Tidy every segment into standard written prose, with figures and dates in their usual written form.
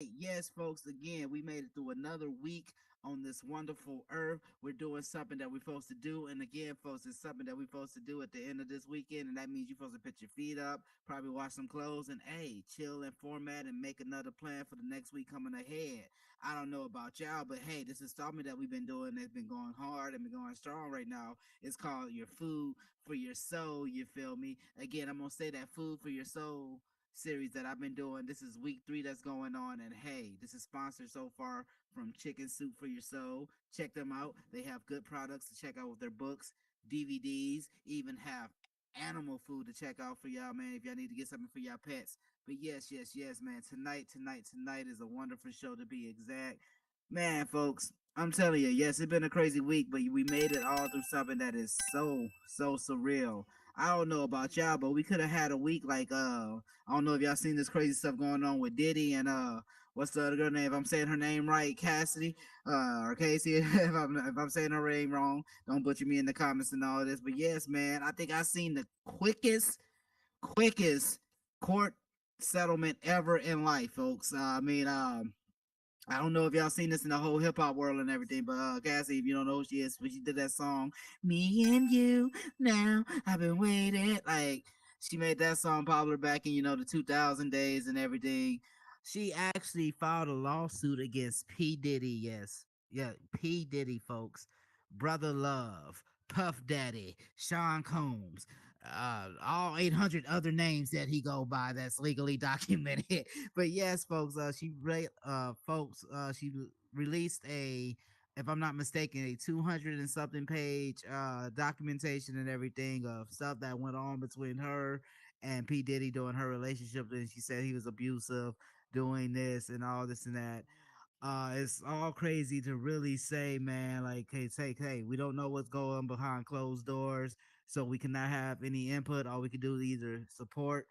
Yes, folks, again, we made it through another week on this wonderful earth. We're doing something that we're supposed to do. And again, folks, it's something that we're supposed to do at the end of this weekend. And that means you're supposed to put your feet up, probably wash some clothes, and hey, chill and format and make another plan for the next week coming ahead. I don't know about y'all, but hey, this installment that we've been doing that's been going hard and been going strong right now. It's called Your Food for Your Soul. You feel me? Again, I'm going to say that food for your soul series that I've been doing. This is week 3 that's going on, and hey, this is sponsored so far from Chicken Soup for Your Soul. Check them out. They have good products to check out with their books, DVDs, even have animal food to check out for y'all, man. If y'all need to get something for y'all pets. But yes, yes, yes, man. Tonight is a wonderful show to be exact. Man, folks, I'm telling you, yes, it's been a crazy week, but we made it all through something that is so surreal. I don't know about y'all, but we could have had a week like I don't know if y'all seen this crazy stuff going on with Diddy and what's the other girl name? If I'm saying her name right, Cassidy, or Casey. If I'm saying her name wrong, don't butcher me in the comments and all of this. But yes, man, I think I seen the quickest court settlement ever in life, folks. I don't know if y'all seen this in the whole hip hop world and everything, but Cassie, if you don't know who she is, but she did that song, "Me and You." Now I've been waiting. Like she made that song popular back in the 2000 days and everything. She actually filed a lawsuit against P Diddy. Yes, yeah, P Diddy, folks, Brother Love, Puff Daddy, Sean Combs, all 800 other names that he go by that's legally documented. But yes, folks, she released a, if I'm not mistaken, a 200 and something page documentation and everything of stuff that went on between her and P Diddy during her relationship, and she said he was abusive, doing this and all this and that. It's all crazy to really say, man. Like, hey, we don't know what's going on behind closed doors, so we cannot have any input. All we can do is either support,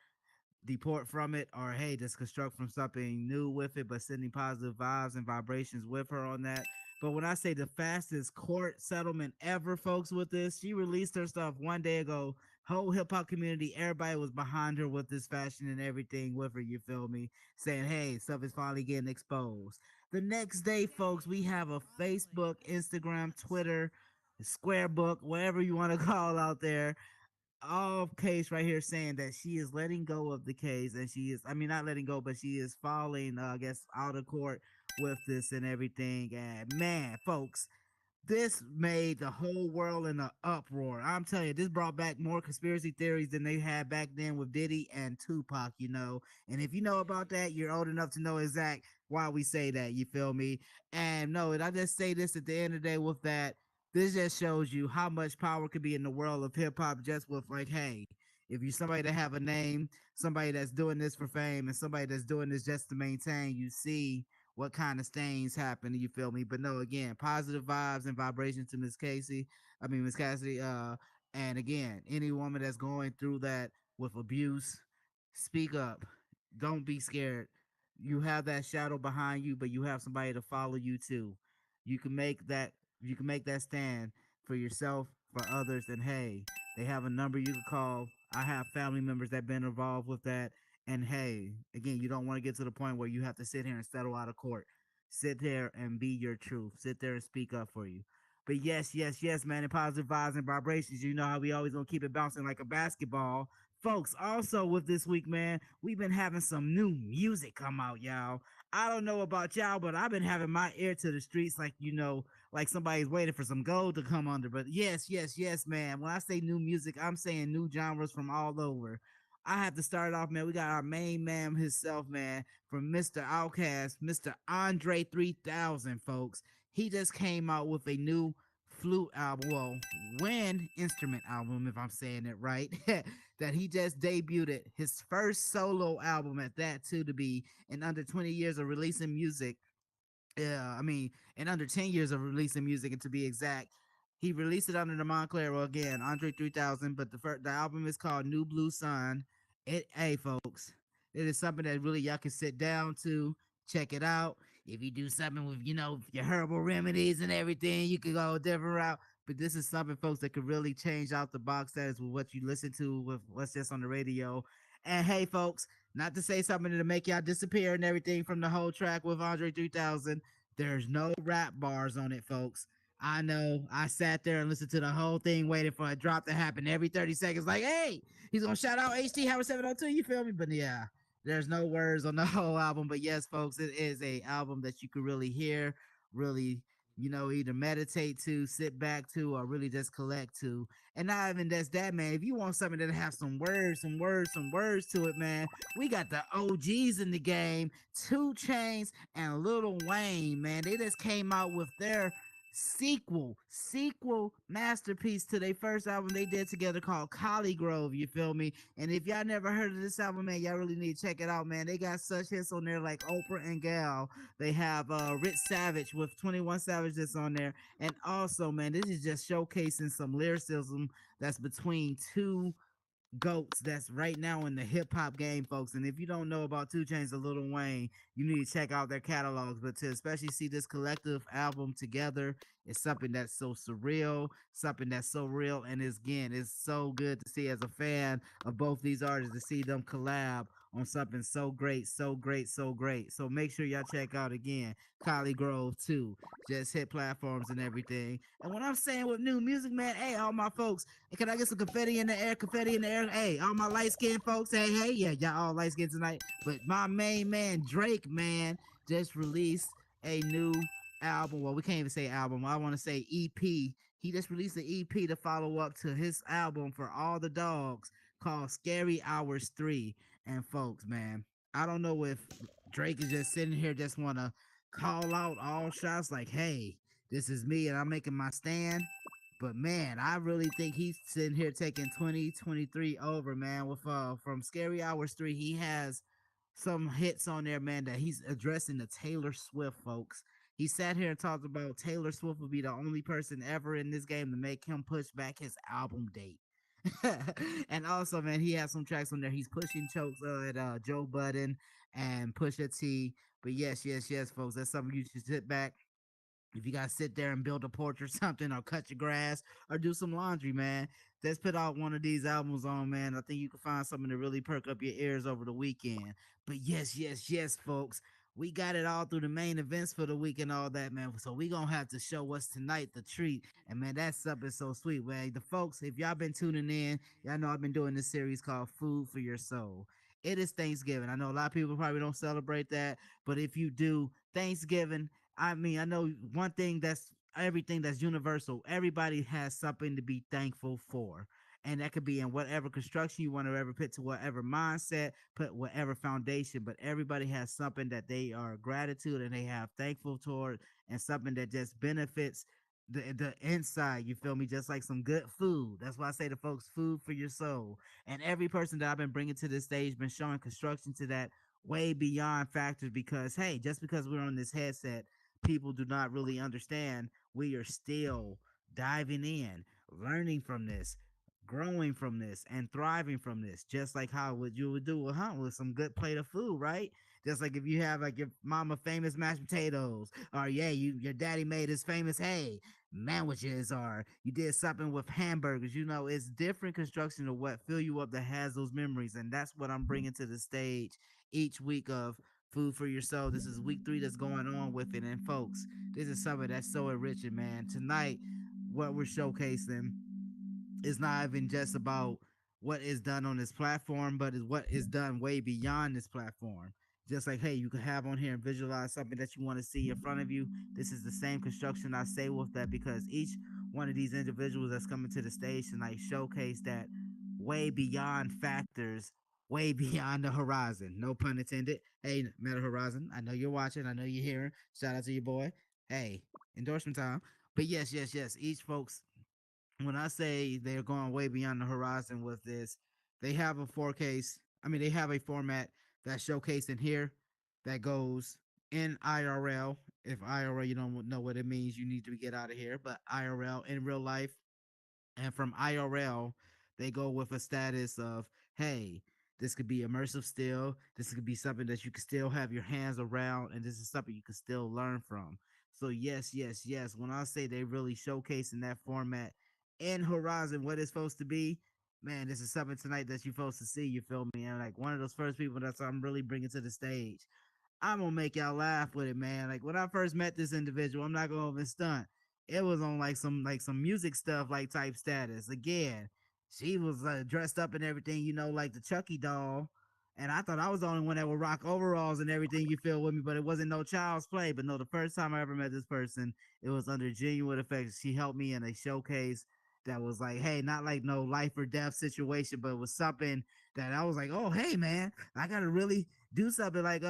deport from it, or hey, just construct from something new with it, but sending positive vibes and vibrations with her on that. But when I say the fastest court settlement ever, folks, with this, she released her stuff one day ago. Whole hip hop community, everybody was behind her with this fashion and everything with her, you feel me? Saying, hey, stuff is finally getting exposed. The next day, folks, we have a Facebook, Instagram, Twitter, Square Book, whatever you want to call out there, all case right here saying that she is letting go of the case, and she is, I mean, not letting go, but she is falling, I guess, out of court with this and everything. And man, folks, this made the whole world in an uproar. I'm telling you, this brought back more conspiracy theories than they had back then with Diddy and Tupac, you know. And if you know about that, you're old enough to know exact why we say that, you feel me? And no, and I just say this at the end of the day with that, this just shows you how much power could be in the world of hip hop just with like, hey, if you're somebody that have a name, somebody that's doing this for fame, and somebody that's doing this just to maintain, you see what kind of stains happen. You feel me? But no, again, positive vibes and vibrations to Miss Casey. I mean Miss Cassidy. And again, any woman that's going through that with abuse, speak up. Don't be scared. You have that shadow behind you, but you have somebody to follow you too. You can make that. You can make that stand for yourself, for others, and hey, they have a number you can call. I have family members that been involved with that, and hey, again, you don't want to get to the point where you have to sit here and settle out of court. Sit there and be your truth. Sit there and speak up for you. But yes, yes, yes, man, and positive vibes and vibrations. You know how we always gonna keep it bouncing like a basketball. Folks, also with this week, man, we've been having some new music come out, y'all. I don't know about y'all, but I've been having my ear to the streets like, like somebody's waiting for some gold to come under. But yes, yes, yes, man. When I say new music, I'm saying new genres from all over. I have to start off, man. We got our main man himself, man, from Mr. Outcast, Mr. Andre 3000, folks. He just came out with a new flute album, well, wind instrument album, if I'm saying it right, that he just debuted his first solo album at that, too, to be in under 20 years of releasing music. Yeah, I mean, in under 10 years of releasing music, and to be exact, he released it under the Montclair, well, again, Andre 3000, but the album is called New Blue Sun. Hey, folks, it is something that really y'all can sit down to, check it out. If you do something with, your herbal remedies and everything, you could go a different route. But this is something, folks, that could really change out the box status with what you listen to, with what's just on the radio. And hey, folks, Not to say something to make y'all disappear and everything from the whole track with Andre 3000. There's no rap bars on it, folks. I know. I sat there and listened to the whole thing, waiting for a drop to happen every 30 seconds. Like, hey, he's gonna shout out HT Howard 702. You feel me? But yeah, there's no words on the whole album. But yes, folks, it is a album that you could really hear, really, either meditate to, sit back to, or really just collect to. And not even just that, man. If you want something that have some words, some words to it, man, we got the OGs in the game, Two Chains and Lil Wayne, man. They just came out with their sequel masterpiece to their first album they did together called Collie Grove. You feel me? And if y'all never heard of this album, man, y'all really need to check it out, man. They got such hits on there like Oprah and Gal. They have Rich Savage with 21 Savage that's on there. And also, man, this is just showcasing some lyricism that's between two goats that's right now in the hip hop game, folks. And if you don't know about Two Chainz or Lil Wayne, you need to check out their catalogs. But to especially see this collective album together is something that's so surreal, something that's so real, and it's so good to see as a fan of both these artists to see them collab on something so great, so great, so great. So make sure y'all check out again Collie Grove 2. Just hit platforms and everything. And what I'm saying with new music, man, hey, all my folks, hey, can I get some confetti in the air? Confetti in the air. Hey, all my light skinned folks. Hey, yeah, y'all all light skinned tonight. But my main man, Drake, man, just released a new album. Well, we can't even say album. I want to say EP. He just released an EP to follow up to his album for all the dogs called Scary Hours 3. And folks, man, I don't know if Drake is just sitting here just want to call out all shots like, hey, this is me and I'm making my stand. But man, I really think he's sitting here taking 2023 over, man. With from Scary Hours 3, he has some hits on there, man, that he's addressing the Taylor Swift folks. He sat here and talked about Taylor Swift will be the only person ever in this game to make him push back his album date. And also, man, he has some tracks on there. He's pushing chokes at Joe Budden and Pusha T. But yes, folks, that's something you should sit back if you gotta sit there and build a porch or something, or cut your grass, or do some laundry, man, just put out one of these albums on, man. I think you can find something to really perk up your ears over the weekend. But yes, folks, we got it all through the main events for the week and all that, man. So we gonna have to show us tonight the treat, and man, that stuff is so sweet, man. The folks, if y'all been tuning in, y'all know I've been doing this series called Food for Your Soul. It is Thanksgiving. I know a lot of people probably don't celebrate that, but if you do, Thanksgiving, I mean, I know one thing that's everything that's universal. Everybody has something to be thankful for. And that could be in whatever construction you want to ever put to whatever mindset, put whatever foundation. But everybody has something that they are gratitude and they have thankful toward, and something that just benefits the inside. You feel me? Just like some good food. That's why I say to folks, food for your soul. And every person that I've been bringing to this stage been showing construction to that way beyond factors, because hey, just because we're on this headset, people do not really understand we are still diving in, learning from this, growing from this, and thriving from this. Just like how what you would do with some good plate of food, right? Just like if you have like your mama famous mashed potatoes, or yeah, your daddy made his famous sandwiches, or you did something with hamburgers. It's different construction of what fill you up that has those memories, and that's what I'm bringing to the stage each week of Food for Your Soul. This is week 3 that's going on with it. And folks, this is something that's so enriching, man. Tonight, what we're showcasing is not even just about what is done on this platform, but is what is done way beyond this platform. Just like, hey, you can have on here and visualize something that you want to see in front of you. This is the same construction I say with that, because each one of these individuals that's coming to the stage tonight showcase that way beyond factors, way beyond the horizon. No pun intended. Hey, Meta Horizon, I know you're watching. I know you're hearing. Shout out to your boy. Hey, endorsement time. But yes. Each folks, when I say they're going way beyond the horizon with this, they have a 4K. I mean, they have a format that's showcased in here that goes in IRL. If IRL, you don't know what it means, you need to get out of here. But IRL, in real life, and from IRL, they go with a status of, hey, this could be immersive still. This could be something that you can still have your hands around, and this is something you can still learn from. So yes. When I say they really showcase in that format in Horizon what it's supposed to be, man, this is something tonight that you're supposed to see. You feel me? And like one of those first people that's I'm really bringing to the stage. I'm gonna make y'all laugh with it, man. Like when I first met this individual, I'm not gonna even stunt. It was on like some music stuff, like type status. Again, she was dressed up and everything, you know, like the Chucky doll. And I thought I was the only one that would rock overalls and everything. You feel with me, but it wasn't no child's play. But no, the first time I ever met this person, it was under genuine effects. She helped me in a showcase that was like, hey, not like no life or death situation, but it was something that I was like, oh, hey, man, I gotta really do something like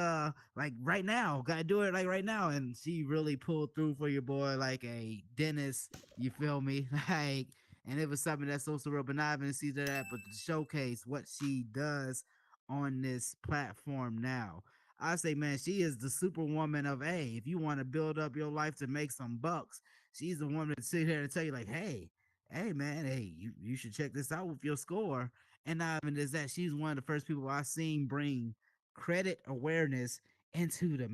right now. Gotta do it like right now. And she really pulled through for your boy like a dentist. You feel me? Like, and it was something that's so surreal. But not even see that, but to showcase what she does on this platform now. I say, man, she is the superwoman of A. If you want to build up your life to make some bucks, she's the woman to sit here and tell you, like, hey, man, hey, you should check this out with your score. And not even is that she's one of the first people I've seen bring credit awareness into the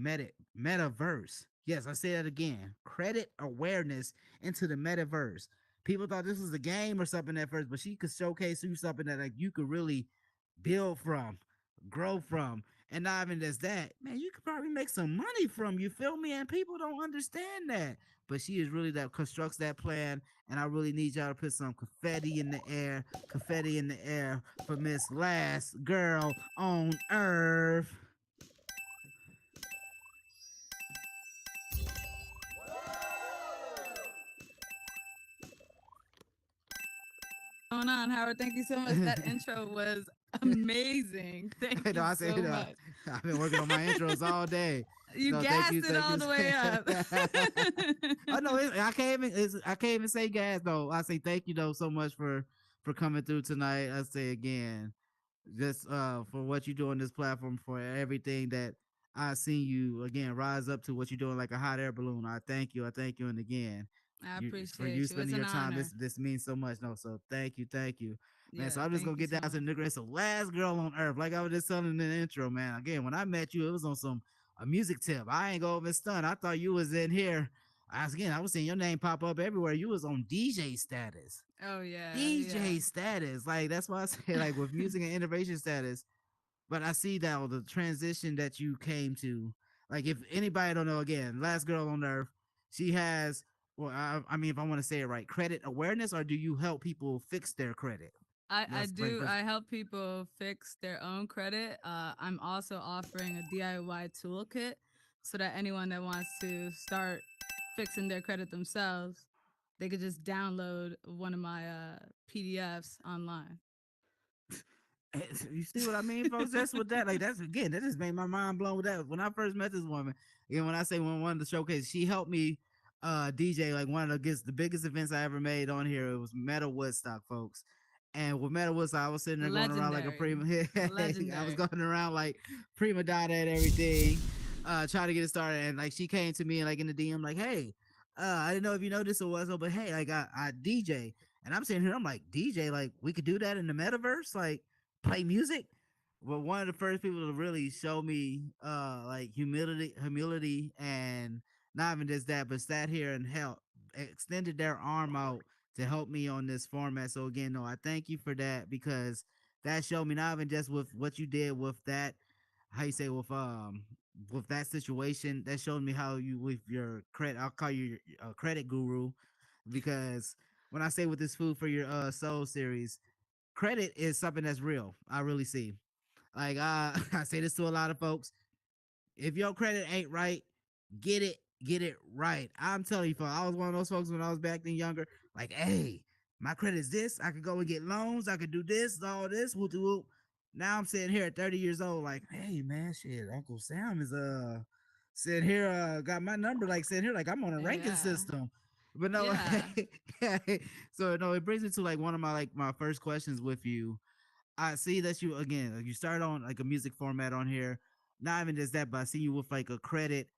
metaverse. Yes, I say that again. Credit awareness into the metaverse. People thought this was a game or something at first, but she could showcase you something that like you could really build from, grow from. And not even just that, man, you could probably make some money from, you feel me? And people don't understand that. But she is really that constructs that plan. And I really need y'all to put some confetti in the air for Miss Last Girl on Earth. Going on, Howard? Thank you so much. That intro was amazing. Thank No, you I say, so much. I've been working on my intros all day. You No, gassed it thank all you. the way up. Oh no, I can't even say gas though. I say thank you though so much for coming through tonight. I say again, just for what you do on this platform, for everything that I seen you again rise up to what you're doing like a hot air balloon. I thank you. I thank you, and again, I you for you appreciate you. It's spending an your time. honor. This means so much. No, so thank you, man. So Yeah, I'm just gonna thank you get so down to much. the nitty. So last girl on earth, like I was just telling in the intro, man. Again, when I met you, it was on some a music tip. I ain't gonna even stun. I thought you was in here. I was seeing your name pop up everywhere. You was on DJ status. Oh yeah, yeah. DJ status. Like that's why I say like with music and innovation status. But I see that the transition that you came to. Like if anybody don't know, again, last girl on earth, she has well, I mean, if I want to say it right, credit awareness, or do you help people fix their credit? I Let's like do. first. I help people fix their own credit. I'm also offering a DIY toolkit so that anyone that wants to start fixing their credit themselves, they could just download one of my PDFs online. You see what I mean, folks? That's what that like. That's again. That just made my mind blown with that. When I first met this woman, and when I say when one of the showcases, she helped me DJ like one of the biggest events I ever made on here. It was Metal Woodstock, folks. And with Metal Woodstock, I was sitting there going around like a Legendary, prima. I was legendary. going around like prima donna and everything, trying to get it started. And like she came to me and like in the DM, like, hey, I didn't know if you know this or what, so but hey, like I DJ. And I'm sitting here, I'm like, DJ, like we could do that in the metaverse, like play music. Well, one of the first people to really show me like humility, and not even just that, but sat here and help extended their arm out to help me on this format. So again, no, I thank you for that because that showed me not even just with what you did with that, how you say with that situation, that showed me how you with your credit. I'll call you a credit guru because when I say with this food for your soul series, credit is something that's real. I really see. Like I say this to a lot of folks. If your credit ain't right, get it right. I'm telling you, folks, I was one of those folks when I was back then younger. Like, hey, my credit's this. I could go and get loans. I could do this, all this, whoop whoop. Now I'm sitting here at 30 years old, like, hey man, shit, Uncle Sam is sitting here, got my number, like sitting here, like I'm on a ranking Yeah, system. But no, yeah. so no, it brings me to like one of my first questions with you. I see that you again, like you started on like a music format on here. Not even just that, but I see you with like a credit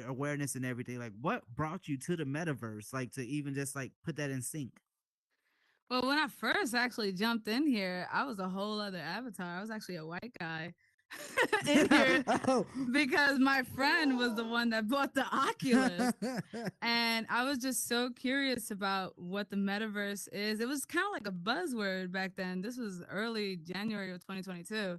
awareness and everything. Like, what brought you to the metaverse? Like to even just like put that in sync. Well, when I first actually jumped in here, I was a whole other avatar. I was actually a white guy. in here Oh. because my friend was the one that bought the Oculus. And I was just so curious about what the metaverse is. It was kind of like a buzzword back then. This was early January of 2022.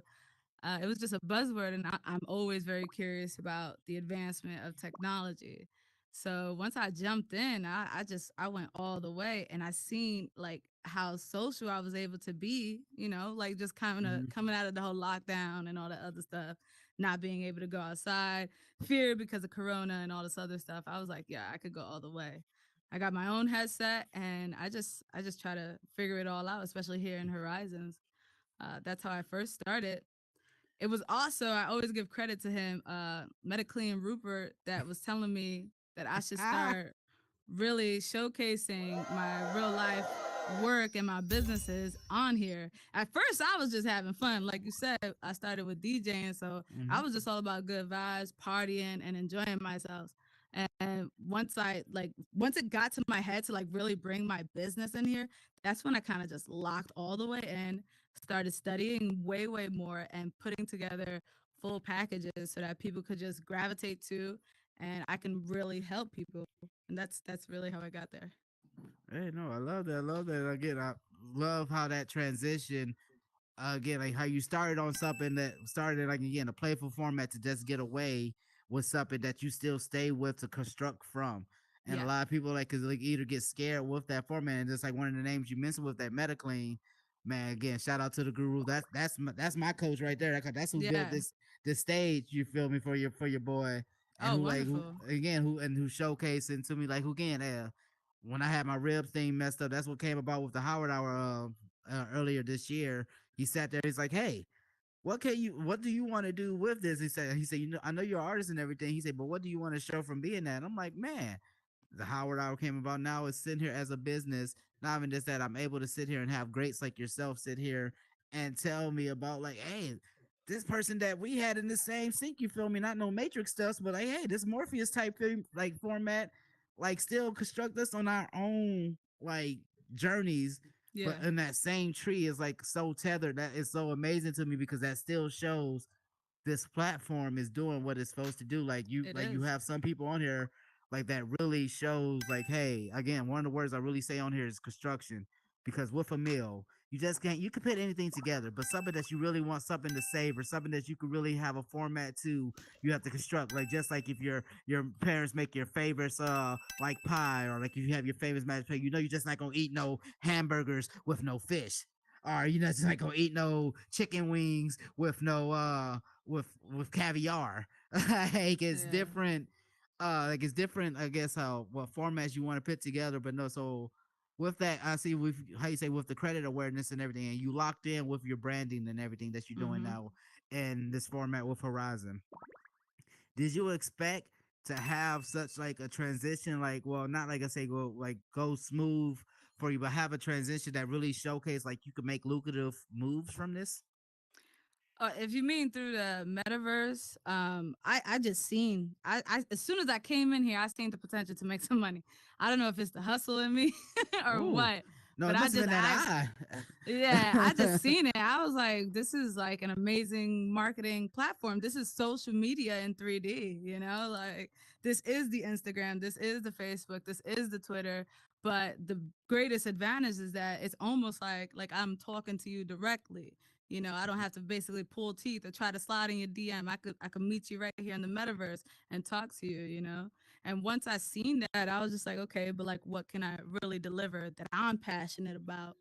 It was just a buzzword, and I'm always very curious about the advancement of technology. So once I jumped in, I went all the way, and I seen like how social I was able to be. Like just kind of Mhm. coming out of the whole lockdown and all that other stuff, not being able to go outside, fear because of Corona and all this other stuff. I was like, yeah, I could go all the way. I got my own headset, and I just try to figure it all out, especially here in Horizons. That's how I first started. It was also, I always give credit to him, Metaclean Rupert, that was telling me that I should Ah. start really showcasing my real life work and my businesses on here. At first, I was just having fun. Like you said, I started with DJing, so I Mhm. was just all about good vibes, partying, and enjoying myself. And once it got to my head to like really bring my business in here, that's when I kind of just locked all the way in, started studying way more and putting together full packages so that people could just gravitate to, and I can really help people. And that's really how I got there. Hey, no, I love that. I love that. Again, I love how that transition. Again, like how you started on something that started like again a playful format to just get away with something that you still stay with to construct from. And a Yeah. lot of people like cause like either get scared with that format, and just like one of the names you mentioned with that MetaClean, man. Again, shout out to the guru. That's my coach right there. That's who built Yeah. this stage. You feel me, for your boy, and Oh, who like who wonderful. again who showcasing to me like who again. When I had my ribs thing messed up, that's what came about with the Howard Hour earlier this year. He sat there. He's like, "Hey, what do you want to do with this?" He said, I know you're an artist and everything. He said, but what do you want to show from being that? And I'm like, man, the Howard Hour came about now is sitting here as a business. Not even just that, I'm able to sit here and have greats like yourself sit here and tell me about like, hey, this person that we had in the same sync, you feel me? Not no Matrix stuff, but like, hey, this Morpheus type thing, like format, like still construct us on our own like journeys, but Yeah, in that same tree is like so tethered. That is so amazing to me because that still shows this platform is doing what it's supposed to do. it Like you is. have some people on here like that really shows like, hey, again, one of the words I really say on here is construction. Because with a meal, you just can't you can put anything together, but something that you really want something to save or something that you could really have a format to, you have to construct. Like just like if your parents make your favorites like pie, or like if you have your famous mashed potato, you're just not gonna eat no hamburgers with no fish. Or you're not just not gonna eat no chicken wings with no with caviar. Like it's Yeah. different. Like it's different. I guess how what formats you want to put together, but no. So with that, I see with how you say with the credit awareness and everything, and you locked in with your branding and everything that you're doing Mm-hmm. now in this format with Horizon. Did you expect to have such like a transition? Like, well, not like I say go smooth for you, but have a transition that really showcase like you could make lucrative moves from this. If you mean through the metaverse, I just seen I as soon as I came in here, I seen the potential to make some money. I don't know if it's the hustle in me or Oh, what, no, but it I must have just been that asked. eye. Yeah, I just seen it. I was like, this is like an amazing marketing platform. This is social media in 3D, like this is the Instagram, this is the Facebook, this is the Twitter. But the greatest advantage is that it's almost like I'm talking to you directly. I don't have to basically pull teeth or try to slide in your DM. I could meet you right here in the metaverse and talk to you. And once I seen that, I was just like, okay, but like what can I really deliver that I'm passionate about?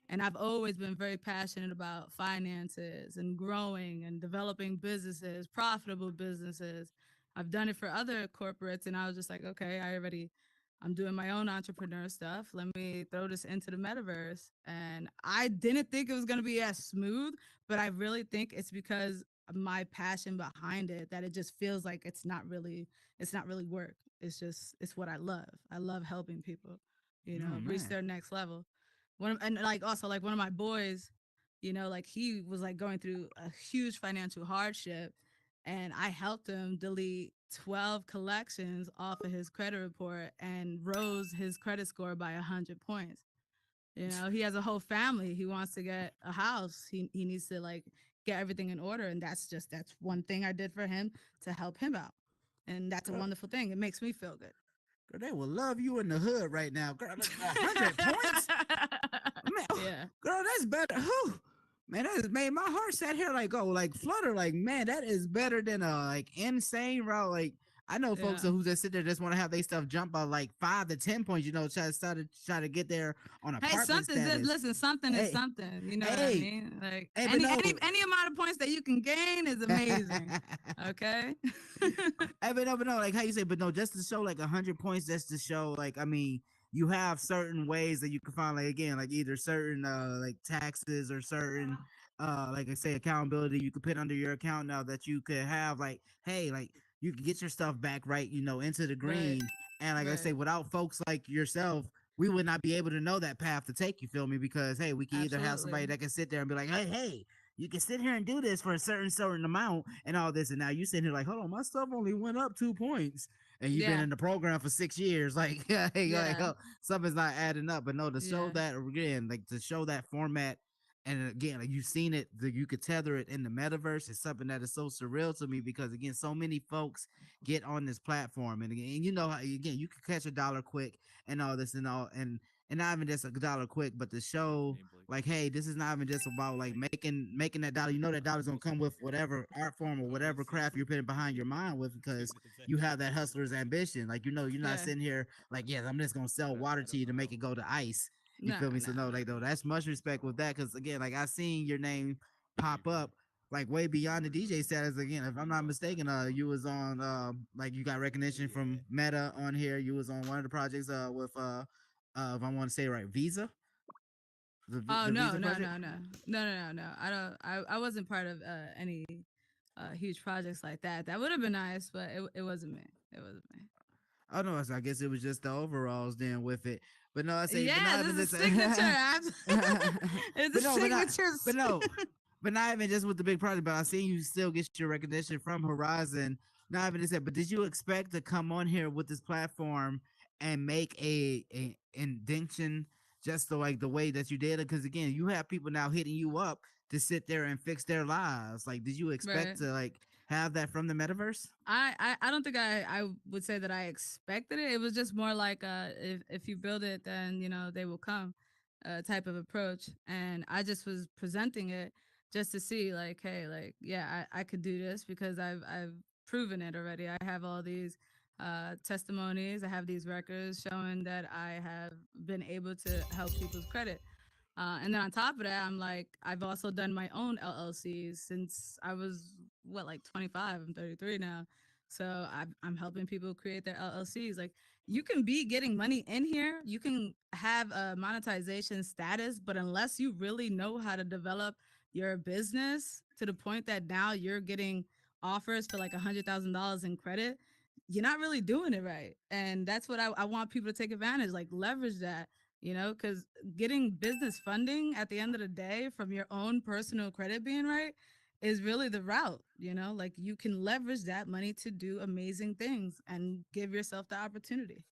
And I've always been very passionate about finances and growing and developing businesses, profitable businesses. I've done it for other corporates, and I was just like, okay, I'm doing my own entrepreneur stuff. Let me throw this into the metaverse. And I didn't think it was going to be as smooth, but I really think it's because of my passion behind it that it just feels like it's not really work. It's what I love. I love helping people, Oh reach man. their next level. And like also like one of my boys, like he was like going through a huge financial hardship, and I helped him delete 12 collections off of his credit report and rose his credit score by 100 points. He has a whole family. He wants to get a house. He needs to like get everything in order. And that's one thing I did for him to help him out. And that's a Girl, wonderful thing. It makes me feel good. girl, they will love you in the hood right now. Girl, look, 100 points? Man, Yeah. girl, that's better. Whew. Man, that has made my heart sat here like go like flutter. Like, man, that is better than a like insane route. Like, I know folks Yeah. who just sit there just want to have their stuff jump by like 5 to 10 points. Try to get there on Hey, apartment something. status. Listen, something is Hey, something. You know what I hey, mean? Like hey, but no. any amount of points that you can gain is amazing. Okay. But no, like how you say, but no, just to show like 100 points, just to show like, I mean, you have certain ways that you can find, like again, like either certain like taxes or certain like I say accountability you could put under your account now that you could have like, hey, like you can get your stuff back right, into the Right. green. And like I Right. say, without folks like yourself, we would not be able to know that path to take, you feel me? Because hey, we can either have somebody Absolutely. that can sit there and be like, hey, you can sit here and do this for a certain amount and all this, and now you sitting here like, hold on, my stuff only went up 2 points, and you've been Yeah. in the program for 6 years, like, hey, like, Yeah. oh, something's not adding up. But no, to show Yeah. that again, like to show that format, and again, like you've seen it, you could tether it in the metaverse. Is something that is so surreal to me because again, so many folks get on this platform, and again, you know how again you can catch a dollar quick and all this and all, and not even just a dollar quick, but to show like, hey, this is not even just about like making that dollar. You know that dollar's gonna come with whatever art form or whatever craft you're putting behind your mind with, because you have that hustler's ambition. Like, you're not Yeah. sitting here like, yes, I'm just gonna sell water to you to make it go to ice. You No, feel me? no, So no, no. like, no, that's much respect with that, because again, like I seen your name pop up like way beyond the DJ status. Again, if I'm not mistaken, you was on like you got recognition from Meta on here. You was on one of the projects with if I want to say right, Visa, Oh the no, Visa no, project. no, no, no, no, no, no. I don't. I wasn't part of any huge projects like that. That would have been nice, but it wasn't me. It wasn't me. Oh no, so I guess it was just the overalls then with it. But no, I say, but Yeah, not even this is this. signature. It's a but no, but not, signature. but no, but not even just with the big project. But I seen you still get your recognition from Horizon. Not even just that, but did you expect to come on here with this platform and make a indention just the like the way that you did it? Because again, you have people now hitting you up to sit there and fix their lives. Like, did you expect Right. to like have that from the metaverse? I don't think I would say that I expected it. It was just more like if you build it, then they will come, type of approach. And I just was presenting it just to see, like, hey, like, yeah, I could do this because I've proven it already. I have all these testimonies. I have these records showing that I have been able to help people's credit. And then on top of that, I'm like, I've also done my own LLCs since I was like 25. I'm 33 now, so I'm helping people create their LLCs. Like, you can be getting money in here, you can have a monetization status, but unless you really know how to develop your business to the point that now you're getting offers for like $100,000 in credit, you're not really doing it right. And that's what I want people to take advantage, like leverage that, because getting business funding at the end of the day from your own personal credit being right is really the route. Like, you can leverage that money to do amazing things and give yourself the opportunity.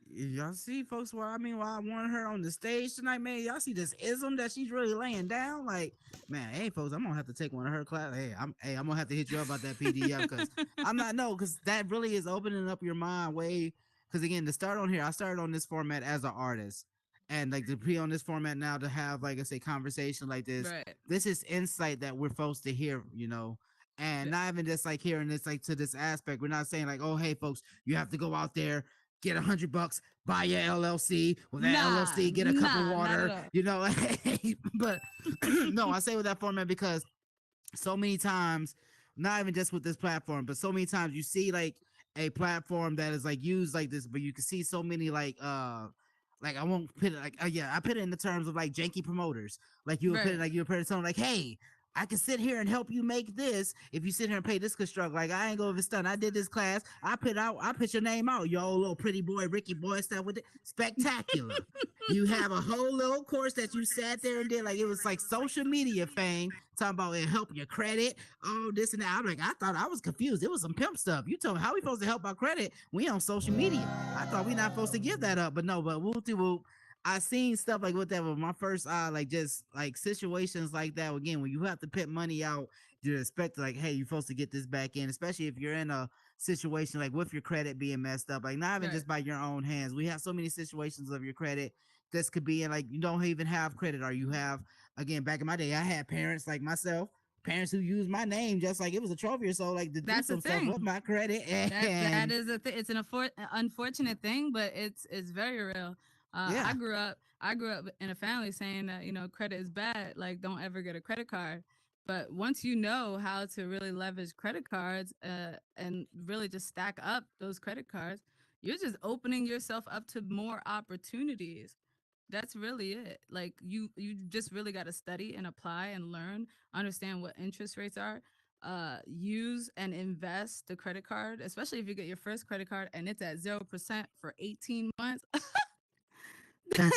Y'all see, folks, what I mean, why I wanted her on the stage tonight, man. Y'all see this ism that she's really laying down? Like, man, hey, folks, I'm gonna have to take one of her class. I'm gonna have to hit you up about that PDF, because I'm not no, because that really is opening up your mind way. Because again, to start on here, I started on this format as an artist, and like to be on this format now to have like I say conversation like this. Right. This is insight that we're supposed to hear, and Yeah. not even just like hearing this like to this aspect. We're not saying like, oh, hey, folks, you have to go out there, get $100, buy your LLC. With that Nah, LLC, get a cup of nah, not at water. all. But no, I say with that format because so many times, not even just with this platform, but so many times you see like a platform that is like used like this, but you can see so many like I won't put it like yeah, I put it in the terms of like janky promoters. Like you would put it Right. like you would put it something like, hey, I can sit here and help you make this if you sit here and pay this construct. Like, I ain't gonna stun. I did this class. I put your name out. Yo, little pretty boy, Ricky boy stuff with it. Spectacular. You have a whole little course that you sat there and did. Like, it was like social media fame, talking about it help your credit, all this and that. I'm like, I thought I was confused. It was some pimp stuff. You told me how we supposed to help our credit? We on social media. I thought we not supposed to give that up, but no, but whoop de whoop. I seen stuff like with that with my first like just like situations like that again when you have to put money out, you expect like, hey, you're supposed to get this back in, especially if you're in a situation like with your credit being messed up, like not even Right. just by your own hands. We have so many situations of your credit this could be in like you don't even have credit, or you have, again, back in my day I had parents like myself, parents who used my name just like it was a trophy or so, like to do That's the some stuff with thing. my credit. That And is a it's an unfortunate thing, but it's very real. yeah. I grew up in a family saying that credit is bad. Like, don't ever get a credit card. But once you know how to really leverage credit cards and really just stack up those credit cards, you're just opening yourself up to more opportunities. That's really it. Like, you just really got to study and apply and learn, understand what interest rates are, use and invest the credit card, especially if you get your first credit card and it's at 0% for 18 months.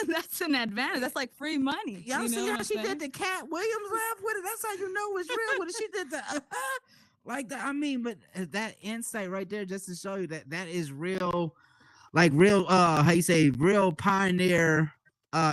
That's an advantage. That's like free money. Y'all You see know what how I'm she did saying? the Cat Williams laugh with it? That's how you know it's real. When she did the like that. I mean, but that insight right there, just to show you that that is real, like real. How you say, real pioneer,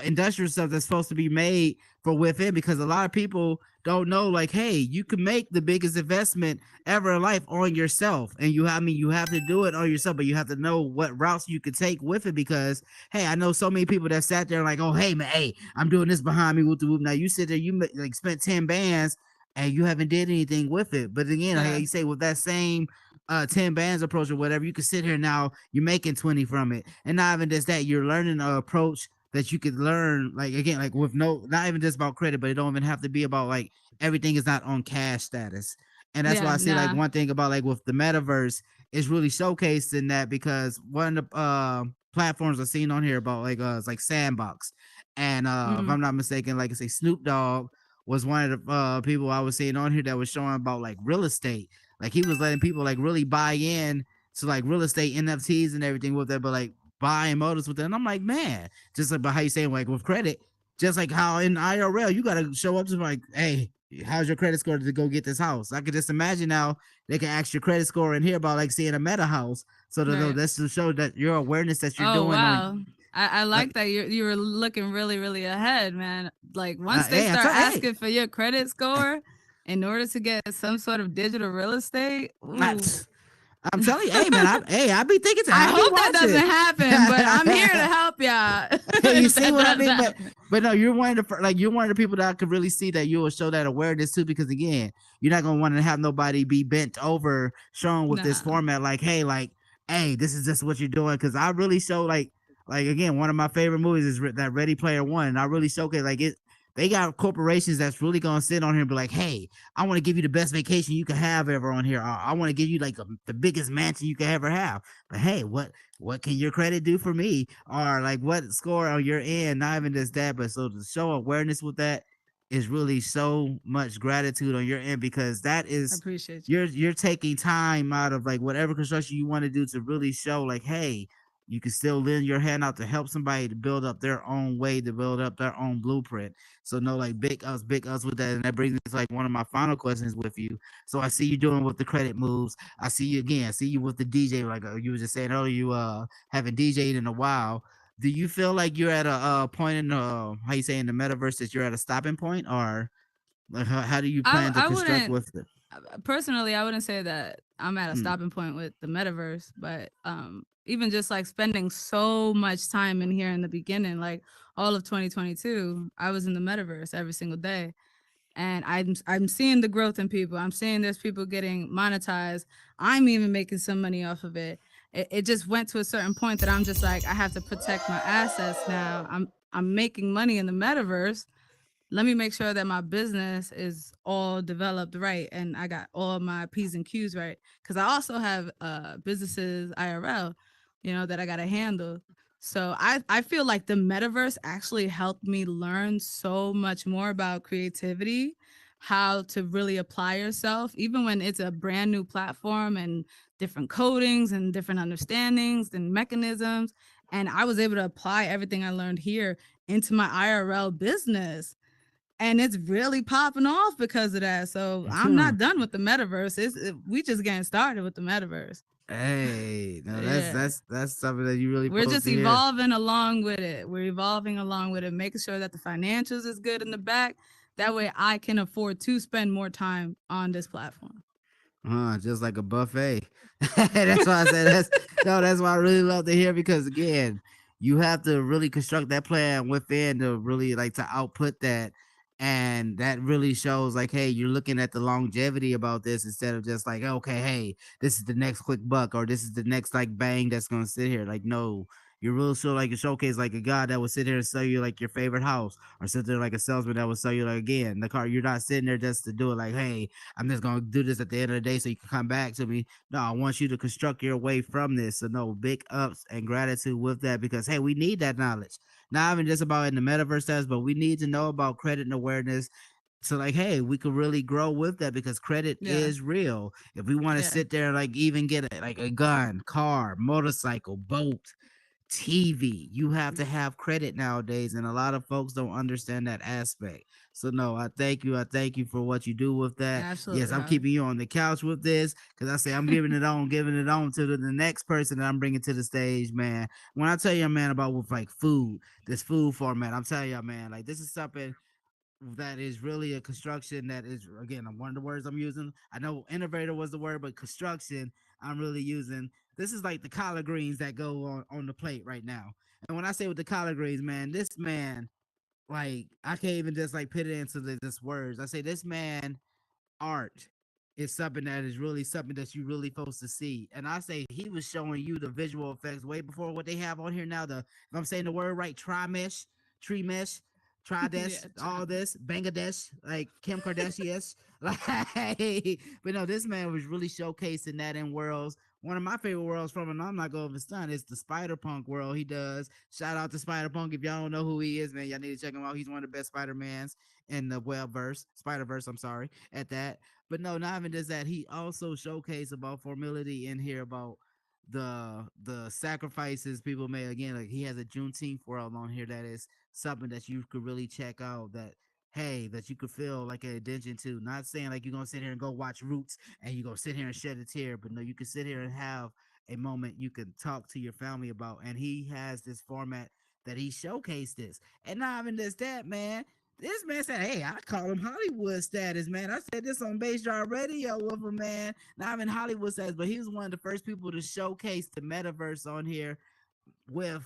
industrial stuff that's supposed to be made for within. Because a lot of people don't know, like, hey, you can make the biggest investment ever in life on yourself, and I mean, you have to do it on yourself, but you have to know what routes you could take with it. Because hey, I know so many people that sat there like, oh, hey man, hey, I'm doing this behind me with the whoop. Now you sit there, like spent 10 bands and you haven't did anything with it. But again, like Yeah. you say, with that same 10 bands approach or whatever, you can sit here now, you're making 20 from it. And not even just that, you're learning an approach that you could learn, like again, like with no, not even just about credit, but it don't even have to be about like everything is not on cash status. And that's why Yeah. I see like Nah. one thing about like with the metaverse is really showcased in that, because one of the platforms I've seen on here about like it's like Sandbox. And if Mm. I'm not mistaken, like I say, Snoop Dogg was one of the people I was seeing on here that was showing about like real estate. Like he was letting people like really buy in to like real estate NFTs and everything with that, but like buying motors with it. And I'm like, man, just like about how you saying like with credit, just like how in IRL you gotta show up to like, hey, how's your credit score to go get this house? I could just imagine now they can ask your credit score and hear about like seeing a meta house. So Right. that's to show that your awareness that you're Oh doing on wow. I like like that you were looking really really ahead, man. Like, once they hey, I start tell hey, asking for your credit score in order to get some sort of digital real estate, I, ooh. I'm telling you, hey man, I be thinking to, I I be hope that doesn't happen, but I'm here to watching. help y'all You if see that what I does mean? happen. But no, you're one of the like you're one of the people that I could really see that you will show that awareness too. Because again, you're not gonna want to have nobody be bent over showing with this Nah. format. Like, hey, this is just what you're doing. Because I really show like again, one of my favorite movies is that Ready Player One. And I really showcase like it. They got corporations that's really gonna sit on here and be like, hey, I want to give you the best vacation you can have ever on here. I want to give you like the biggest mansion you can ever have. But hey, what can your credit do for me? Or like what score on your end? Not even just that, but so to show awareness with that is really so much gratitude on your end, because that I is appreciate you. you're taking time out of like whatever construction you want to do to really show like, hey, you can still lend your hand out to help somebody to build up their own way, to build up their own blueprint. So no, like big us with that. And that brings me to like one of my final questions with you. So I see you doing with the credit moves. I see you again. I see you with the DJ. Like you were just saying earlier, you haven't DJed in a while. Do you feel like you're at a point in how you say in the metaverse that you're at a stopping point, or like how do you plan to I construct wouldn't with it? personally, I wouldn't say that I'm at a Mm, stopping point with the metaverse, but even just like spending so much time in here in the beginning, like all of 2022, I was in the metaverse every single day. And I'm seeing the growth in people. I'm seeing there's people getting monetized. I'm even making some money off of it. It just went to a certain point that I'm just like, I have to protect my assets now. I'm making money in the metaverse. Let me make sure that my business is all developed right and I got all my P's and Q's right. Cause I also have businesses IRL, that I gotta handle. So I feel like the metaverse actually helped me learn so much more about creativity, how to really apply yourself, even when it's a brand new platform and different codings and different understandings and mechanisms. And I was able to apply everything I learned here into my IRL business, and it's really popping off because of that. So I'm sure. not done with the metaverse. We just getting started with the metaverse. Hey, no, that's Yeah. that's that's something that you really We're supposed just to hear. evolving along with it. We're evolving along with it, making sure that the financials is good in the back. That way I can afford to spend more time on this platform. Just like a buffet. That's why I said that's no, that's why I really love to hear because again, you have to really construct that plan within to really like to output that. And that really shows like, hey, you're looking at the longevity about this instead of just like, okay, hey, this is the next quick buck or this is the next like bang that's gonna sit here. Like, no, you're real sure like a showcase like a guy that would sit here and sell you like your favorite house or sit there like a salesman that would sell you like again the car. You're not sitting there just to do it like, hey, I'm just gonna do this at the end of the day so you can come back to me. No, I want you to construct your way from this. So no, big ups and gratitude with that because hey, we need that knowledge. Not even just about in the metaverse test, but we need to know about credit and awareness. So like, hey, we could really grow with that because credit Yeah. is real. If we want to Yeah. sit there and like even get like a gun, car, motorcycle, boat, TV. You have to have credit nowadays, and a lot of folks don't understand that aspect. So no, I thank you. I thank you for what you do with that. Yes, Absolutely, I'm Holly. keeping you on the couch with this because I say I'm giving it on to the next person that I'm bringing to the stage, man. When I tell you, man, about with like food, this food format, I'm telling you, man, like this is something that is really a construction that is again one of the words I'm using. I know innovator was the word, but construction I'm really using. This is like the collard greens that go on the plate right now. And when I say with the collard greens, man, this man, like I can't even just like put it into this words. I say this man art is something that is really something that you really supposed to see. And I say he was showing you the visual effects way before what they have on here now. The if I'm saying the word right, tri-mesh, tree mesh, Yeah, Tridesh, try all me. this, Bangladesh, like Kim Kardashian. Like, but no, this man was really showcasing that in worlds. One of my favorite worlds from, and I'm not going to stun, is the Spider Punk world he does. Shout out to Spider Punk. If y'all don't know who he is, man, y'all need to check him out. He's one of the best Spider-Mans in the webverse, Spider-Verse, I'm sorry, at that. But no, not even just that. He also showcased about formility in here about the sacrifices people made. Again, like he has a Juneteenth world on here that is something that you could really check out. That hey, that you could feel like an addition to. Not saying like you're gonna sit here and go watch Roots and you're gonna sit here and shed a tear, but no, you can sit here and have a moment you can talk to your family about. And he has this format that he showcased this. And not even just that, man. This man said, "Hey, I call him Hollywood status, man." I said this on Base Drive Radio with him, man. Not even Hollywood status, but he was one of the first people to showcase the metaverse on here with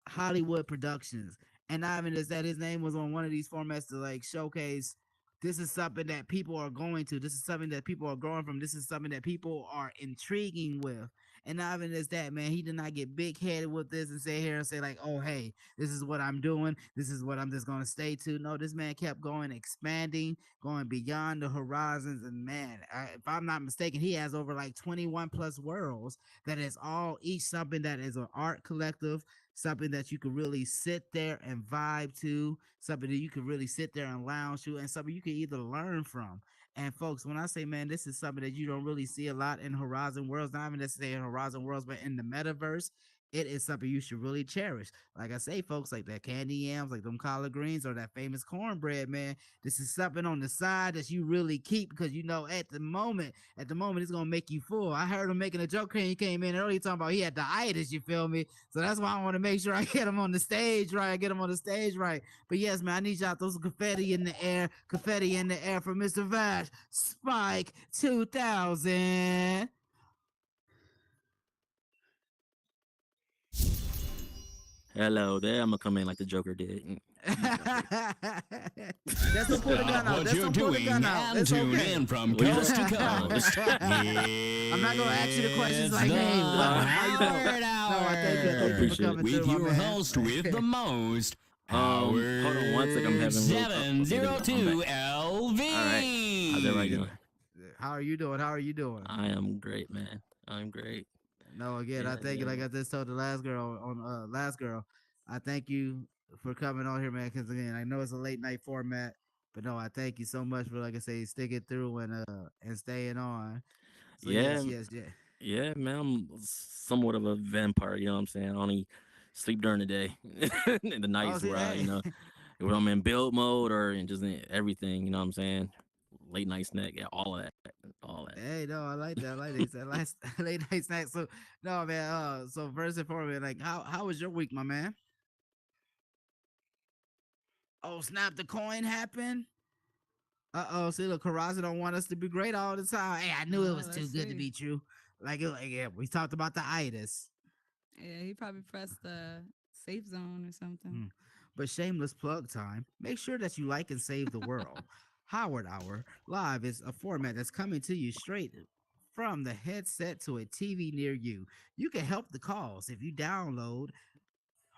Hollywood Productions. And not even just that, his name was on one of these formats to like showcase this is something that people are going to. This is something that people are growing from. This is something that people are intriguing with. And not even just that, man, he did not get big headed with this and sit here and say, like, oh, hey, this is what I'm doing. This is what I'm just going to stay to. No, this man kept going, expanding, going beyond the horizons. And man, if I'm not mistaken, he has over like 21 plus worlds that is all each something that is an art collective, something that you could really sit there and vibe to, something that you could really sit there and lounge to, and something you could either learn from. And folks, when I say, man, this is something that you don't really see a lot in Horizon Worlds, not even necessarily in Horizon Worlds, but in the metaverse, it is something you should really cherish. Like I say, folks, like that candy yams, like them collard greens, or that famous cornbread, man. This is something on the side that you really keep because you know at the moment, it's gonna make you full. I heard him making a joke here. He came in earlier talking about he had the itis. You feel me? So that's why I want to make sure I get him on the stage right. I get him on the stage right. But yes, man, I need y'all those confetti in the air, confetti in the air for Mr. Vash Spike 2000. Hello there. I'm gonna come in like the Joker did. Just don't pull the gun Stop out. what Just you're don't pull the gun doing out. and It's tune okay. in from What you coast to say? coast. I'm not gonna ask you the questions It's like, the hey, how you doing? Howard No, I thank you. I Hour thank you for Appreciate it. coming with through, my your man. host with the most, Hold on one second. I'm Howard having a little. Okay, there we go. I'm 702 back. LV. All right. How's everybody doing? How are you doing? How are you doing? I am great, man. I'm great. No, again, I Yeah, thank you. yeah. Like I just told the last girl on last girl, I thank you for coming on here, man. Because again, I know it's a late night format, but no, I thank you so much for like I say, sticking through and staying on. So Yeah, yes, yes, yeah. yeah, man. I'm somewhat of a vampire. You know what I'm saying? I only sleep during the day. And the Oh, nights see, where I, hey, when I'm in build mode or in just in everything. You know what I'm saying? late night snack, yeah, all of that, all that. Hey, no, I like that. I like that. It's that last late night snack. So no, man. So first and foremost, like, how was your week, my man? Oh, snap! The coin happened. See, look, Karaza don't want us to be great all the time. Hey, I knew it Oh, was too let's good to see. be true. Like yeah, we talked about the itis. Yeah, he probably pressed the safe zone or something. Hmm. But shameless plug time. Make sure that you like and save the world. Howard Hour Live is a format that's coming to you straight from the headset to a TV near you. You can help the cause if you download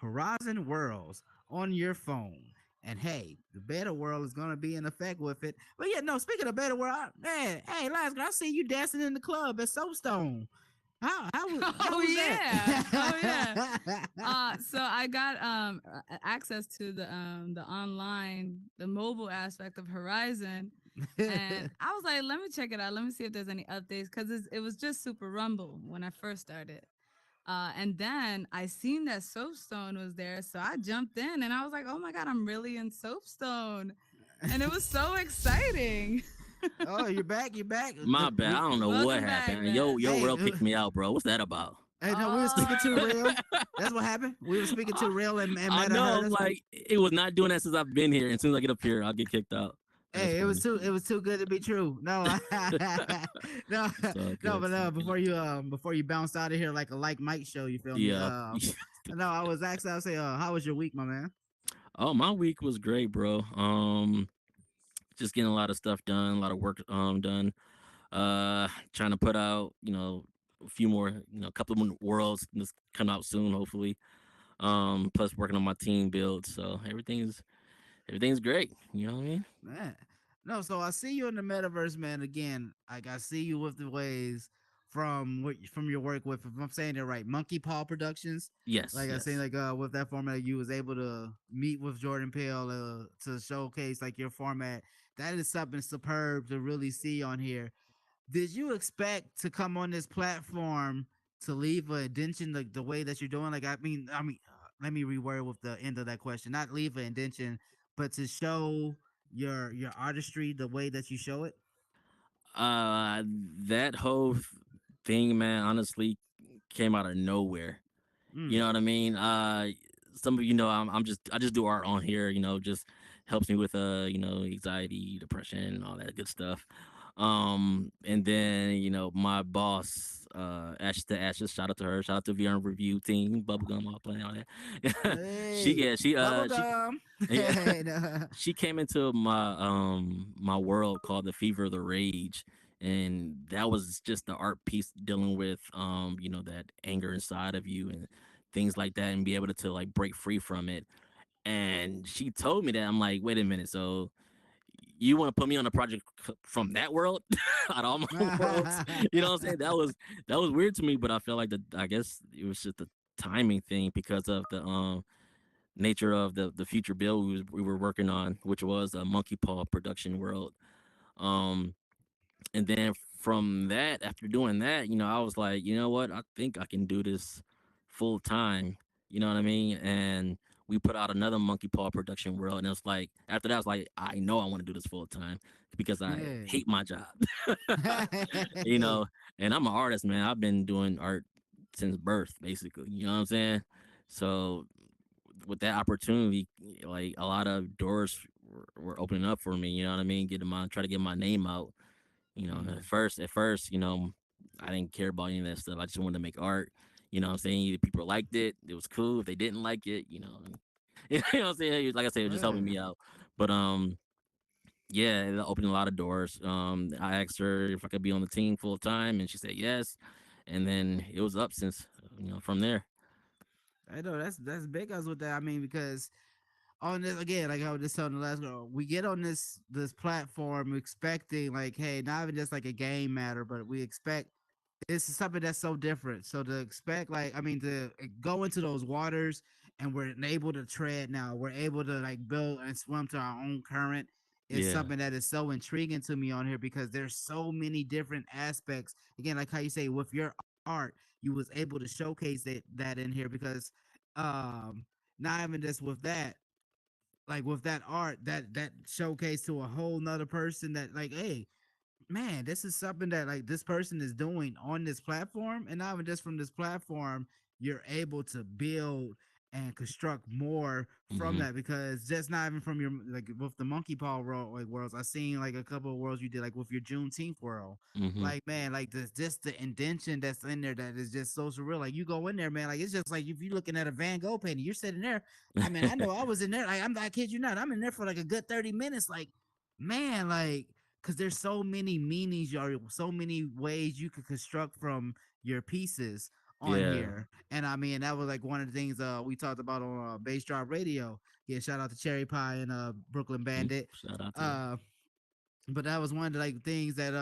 Horizon Worlds on your phone. And hey, the beta world is gonna be in effect with it. But yeah, no, speaking of beta world, man, hey, Lascar, I see you dancing in the club at Soapstone. How Oh was yeah. Oh yeah. that? So I got access to the online, the mobile aspect of Horizon, and I was like, let me check it out. Let me see if there's any updates because it was just Super Rumble when I first started. And then I seen that Soapstone was there, so I jumped in and I was like, oh my god, I'm really in Soapstone, and it was so exciting. Oh, you're back. You're back. My bad. I don't know what Welcome back, happened. Yo, man. Hey, Rail kicked me out, bro. What's that about? hey, no, we were speaking to Oh. real. That's what happened. We were speaking to real, and I Meta know. heard I'm us. like, it was not doing that since I've been here. And as soon as I get up here, I'll get kicked out. That's Hey, funny. it was too good to be true. No, no, It's all no. good. But It's all good. before you bounce out of here like a like Mike show, you feel me? Yeah. No, I was actually I say, how was your week, my man? Oh, my week was great, bro. Just getting a lot of stuff done, a lot of work done. Trying to put out, a few more, a couple of more worlds that's come out soon, hopefully. Plus working on my team build, so everything's great. You know what I mean? Man, no. So I see you in the metaverse, man. Again, like I see you with the ways from your work with. If I'm saying it right, Monkey Paw Productions. Yes, Like I say, yes. like with that format, you was able to meet with Jordan Peele to showcase like your format. That is something superb to really see on here. Did you expect to come on this platform to leave a indention like the way that you're doing? Like let me reword with the end of that question. Not leave an indention, but to show your artistry the way that you show it. Uh, that whole thing, man, honestly, came out of nowhere. You Mm. know what I mean? Some of you know I just do art on here. Just helps me with anxiety, depression, all that good stuff. And then my boss, Ashes to Ashes, shout out to her, shout out to VR Review team, Bubblegum, all playing all that. she Hey, yeah she bubblegum. yeah she came into my world called the Fever of the Rage, and that was just the art piece dealing with that anger inside of you and things like that, and be able to like break free from it. And she told me that. I'm like, wait a minute, so you want to put me on a project from that world out of all my worlds? You know what I'm saying? That was weird to me, but I felt like I guess it was just the timing thing because of the nature of the future bill we were working on, which was a Monkey Paw production world. Um, and then from that, after doing that, I was like, you know what? I think I can do this full time. You know what I mean? And we put out another Monkey Paw production world, and it was like after that, I was like, I know I want to do this full time because I Hey. hate my job. you Hey. know, and I'm an artist, man. I've been doing art since birth, basically. You know what I'm saying? So with that opportunity, like a lot of doors were opening up for me. You know what I mean? Try to get my name out. Mm. At first, I didn't care about any of that stuff. I just wanted to make art. You know what I'm saying? Either people liked it, it was cool. If they didn't like it, you know what I'm saying? Like I said, it was just helping Yeah. me out. But yeah, it opened a lot of doors. I asked her if I could be on the team full time, and she said yes. And then it was up since from there. I know that's big us with that. I mean, because on this again, like I was just telling the last girl, we get on this platform expecting like, hey, not even just like a game matter, but we expect this is something that's so different. So to expect like, I mean, to go into those waters and we're able to tread now, we're able to like build and swim to our own current is Yeah, something that is so intriguing to me on here because there's so many different aspects. Again, like how you say with your art, you was able to showcase that in here because um not even just with that like with that art, that showcase to a whole nother person that like, hey, man, this is something that like this person is doing on this platform, and not even just from this platform, you're able to build and construct more from Mm-hmm. that, because just not even from your like with the monkey paw world like worlds. I seen like a couple of worlds you did like with your Juneteenth world. Mm-hmm. Like man, like this just the indention that's in there that is just so surreal. Like you go in there, man, like it's just like if you're looking at a Van Gogh painting, you're sitting there. I mean, I know I was in there. Like I'm not kid you not. I'm in there for like a good 30 minutes. Like man, like because there's so many meanings or so many ways you could construct from your pieces on Yeah. here. And I mean that was like one of the things we talked about on Bass Drop Radio. Yeah, shout out to Cherry Pie and Brooklyn Mm, Bandit. shout out to them. uh but that was one of the like things that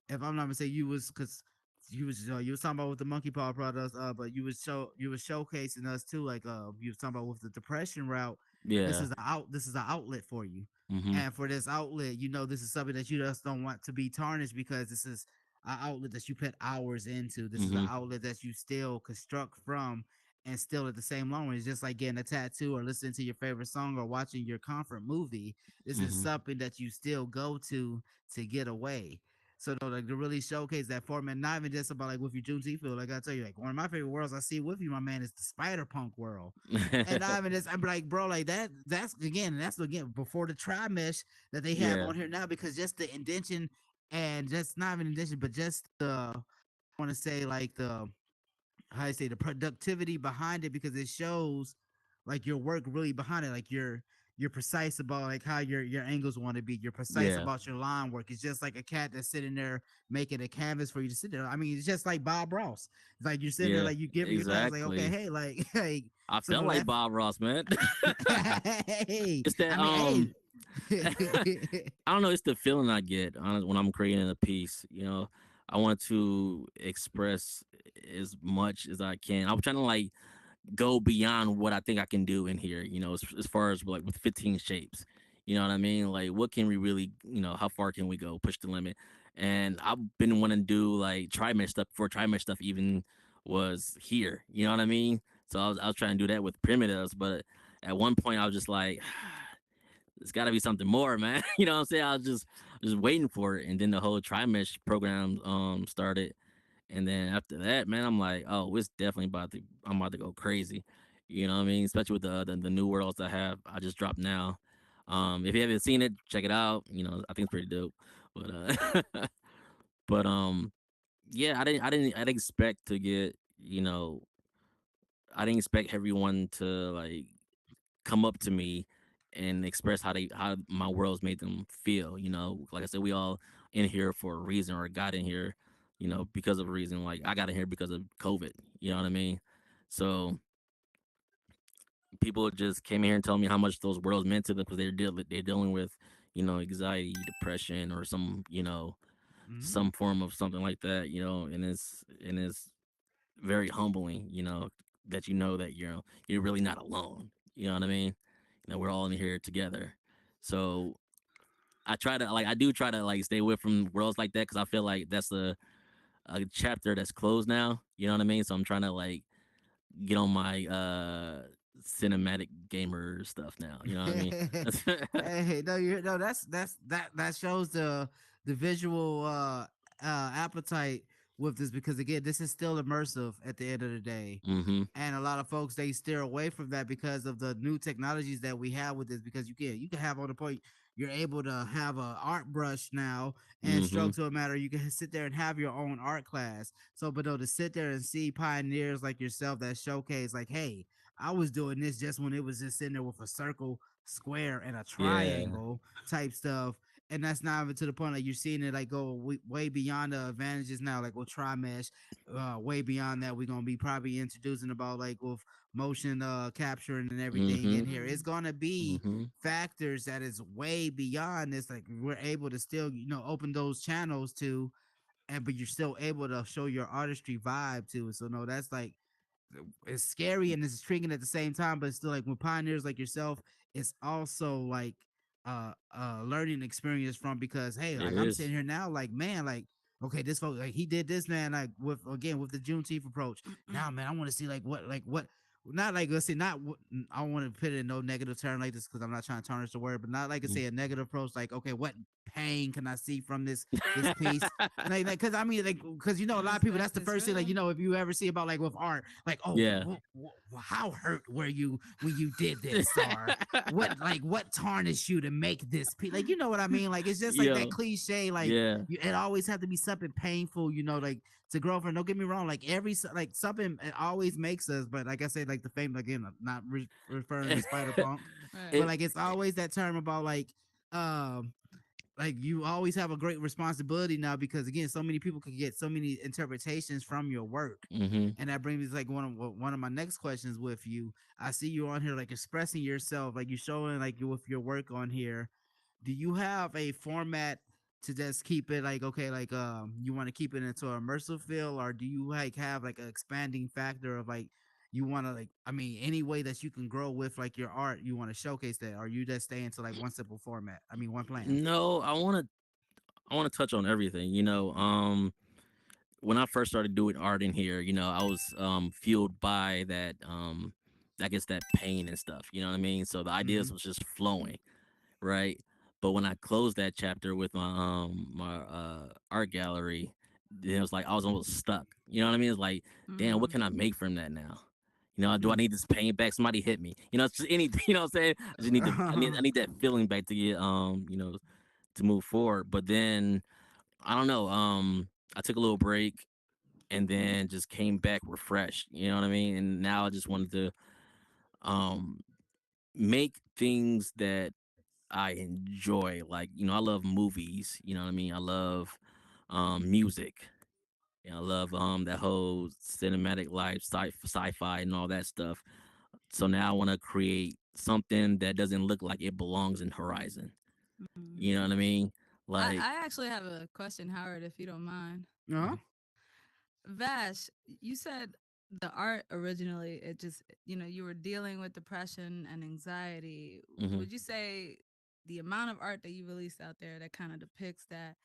if I'm not mistaken you was because you was talking about with the monkey paw products, but you was showcasing us too, like you was talking about with the depression route. Yeah. This is an outlet for you, Mm-hmm. and for this outlet, this is something that you just don't want to be tarnished, because this is an outlet that you put hours into. This is an Mm-hmm. outlet that you still construct from, and still at the same long. It's just like getting a tattoo or listening to your favorite song or watching your comfort movie. This is Mm-hmm. something that you still go to get away. So though, like to really showcase that format, not even just about like with your Juneteenth feel. Like I tell you, like one of my favorite worlds I see with you, my man, is the Spider Punk world. And not even just I'm like, bro, like that's again before the tri mesh that they have Yeah. on here now, because just the indention and just not even indention, but just the I want to say like the how I say the productivity behind it, because it shows like your work really behind it. Like you're precise about like how your angles want to be. You're precise Yeah. about your line work. It's just like a cat that's sitting there making a canvas for you to sit there. I mean, it's just like Bob Ross. It's like you're sitting there Yeah. like you giving your class like, okay, Exactly. hey, like like I so felt no like that Bob Ross, man. hey, It's that I mean, hey. I don't know. It's the feeling I get when I'm creating a piece. I want to express as much as I can. I'm trying to like go beyond what I think I can do in here. As far as like with 15 shapes. You know what I mean? Like, what can we really? How far can we go? Push the limit. And I've been wanting to do like tri-mesh stuff before tri-mesh stuff even was here. You know what I mean? So I was trying to do that with primitives, but at one point I was just like, it's got to be something more, man. You know what I'm saying? I was just waiting for it, and then the whole tri-mesh program started, and then after that, man, I'm like, oh, it's definitely I'm about to go crazy. You know what I mean? Especially with the new worlds I just dropped now. If you haven't seen it, check it out. I think it's pretty dope. But but yeah, I didn't expect to get I didn't expect everyone to like come up to me and express how my world's made them feel. Like I said, we all in here for a reason, or got in here, because of a reason. Like I got in here because of COVID. You know what I mean? So people just came here and told me how much those worlds meant to them, because they're dealing with anxiety, depression, or Mhm. some form of something like that. And it's very humbling. That that you're really not alone. You know what I mean? We're all in here together. So I do try to like stay away from worlds like that, because I feel like that's a chapter that's closed now. You know what I mean? So I'm trying to like get on my cinematic gamer stuff now. You know what I mean? Hey, no, you no, that shows the visual appetite with this, because again, this is still immersive at the end of the day. Mm-hmm. And a lot of folks they steer away from that because of the new technologies that we have with this, because you can have on the point you're able to have a art brush now and Mm-hmm. stroke to a matter. You can sit there and have your own art class. So, but though to sit there and see pioneers like yourself that showcase like, hey, I was doing this just when it was just sitting there with a circle, square, and a Yeah. triangle type stuff. And that's not even to the point like you're seeing it like go way beyond the advantages now, like with tri-mesh. Way beyond that, we're gonna be probably introducing about like with motion capturing and everything Mm-hmm. in here. It's gonna be Mm-hmm. factors that is way beyond this. Like we're able to still open those channels to, and but you're still able to show your artistry vibe to it. So no, that's like it's scary and it's intriguing at the same time, but it's still like with pioneers like yourself, it's also like learning experience from, because hey, It like I'm is. sitting here now, like man, like okay, this folks like he did this man, like with again with the Juneteenth approach. Now, man, I want to see like what not like let's say not I don't want to put it in no negative term like this because I'm not trying to tarnish the word, but not like I say a negative approach. Like, okay, what pain can I see from this piece? Like, because I mean, like, because a lot of people, that's Respect the is first thing, like, real. if you ever see about like with art, like, oh, Yeah. how hurt were you when you did this, or what tarnished you to make this piece? Like, you know what I mean? Like, it's just like that Yo, cliche, like, yeah. it always have to be something painful, like to grow from. Don't get me wrong, like like something it always makes us, but like I said, like the fame again, not referring to Spider Punk, Right. but It, like it's always that term about um like you always have a great responsibility now because again so many people could get so many interpretations from your work. mm-hmm. And that brings me to like one of my next questions with you. I see you on here like expressing yourself, like you're showing like you with your work on here. Do you have a format to just keep it like okay, like you want to keep it into a immersive feel, or do you like have like an expanding factor of like you want to like I mean any way that you can grow with like your art you want to showcase that, or you just stay into like one simple format, I mean one plan? No, I want to touch on everything. When I first started doing art in here, I was fueled by that I guess that pain and stuff. You know what I mean? So the Mm-hmm. ideas was just flowing, right? But when I closed that chapter with my art gallery, then it was like I was almost stuck. You know what I mean? It's like, damn, what Mm. can I make from that now? Do I Hmm. need this pain back? Somebody hit me. It's just anything. You know what I'm saying? I just need to. I need that feeling back to get to move forward. But then I don't know. I took a little break and then just came back refreshed. You know what I mean? And now I just wanted to um make things that I enjoy. Like, I love movies, you know what I mean? I love music. I love that whole cinematic life, sci-fi and all that stuff. So now I want to create something that doesn't look like it belongs in Horizon. Mm. You know what I mean? Like, I actually have a question, Howard, if you don't mind. Uh-huh. Vash, you said the art originally, it just, you were dealing with depression and anxiety. mhm. Would you say the amount of art that you released out there that kind of depicts that,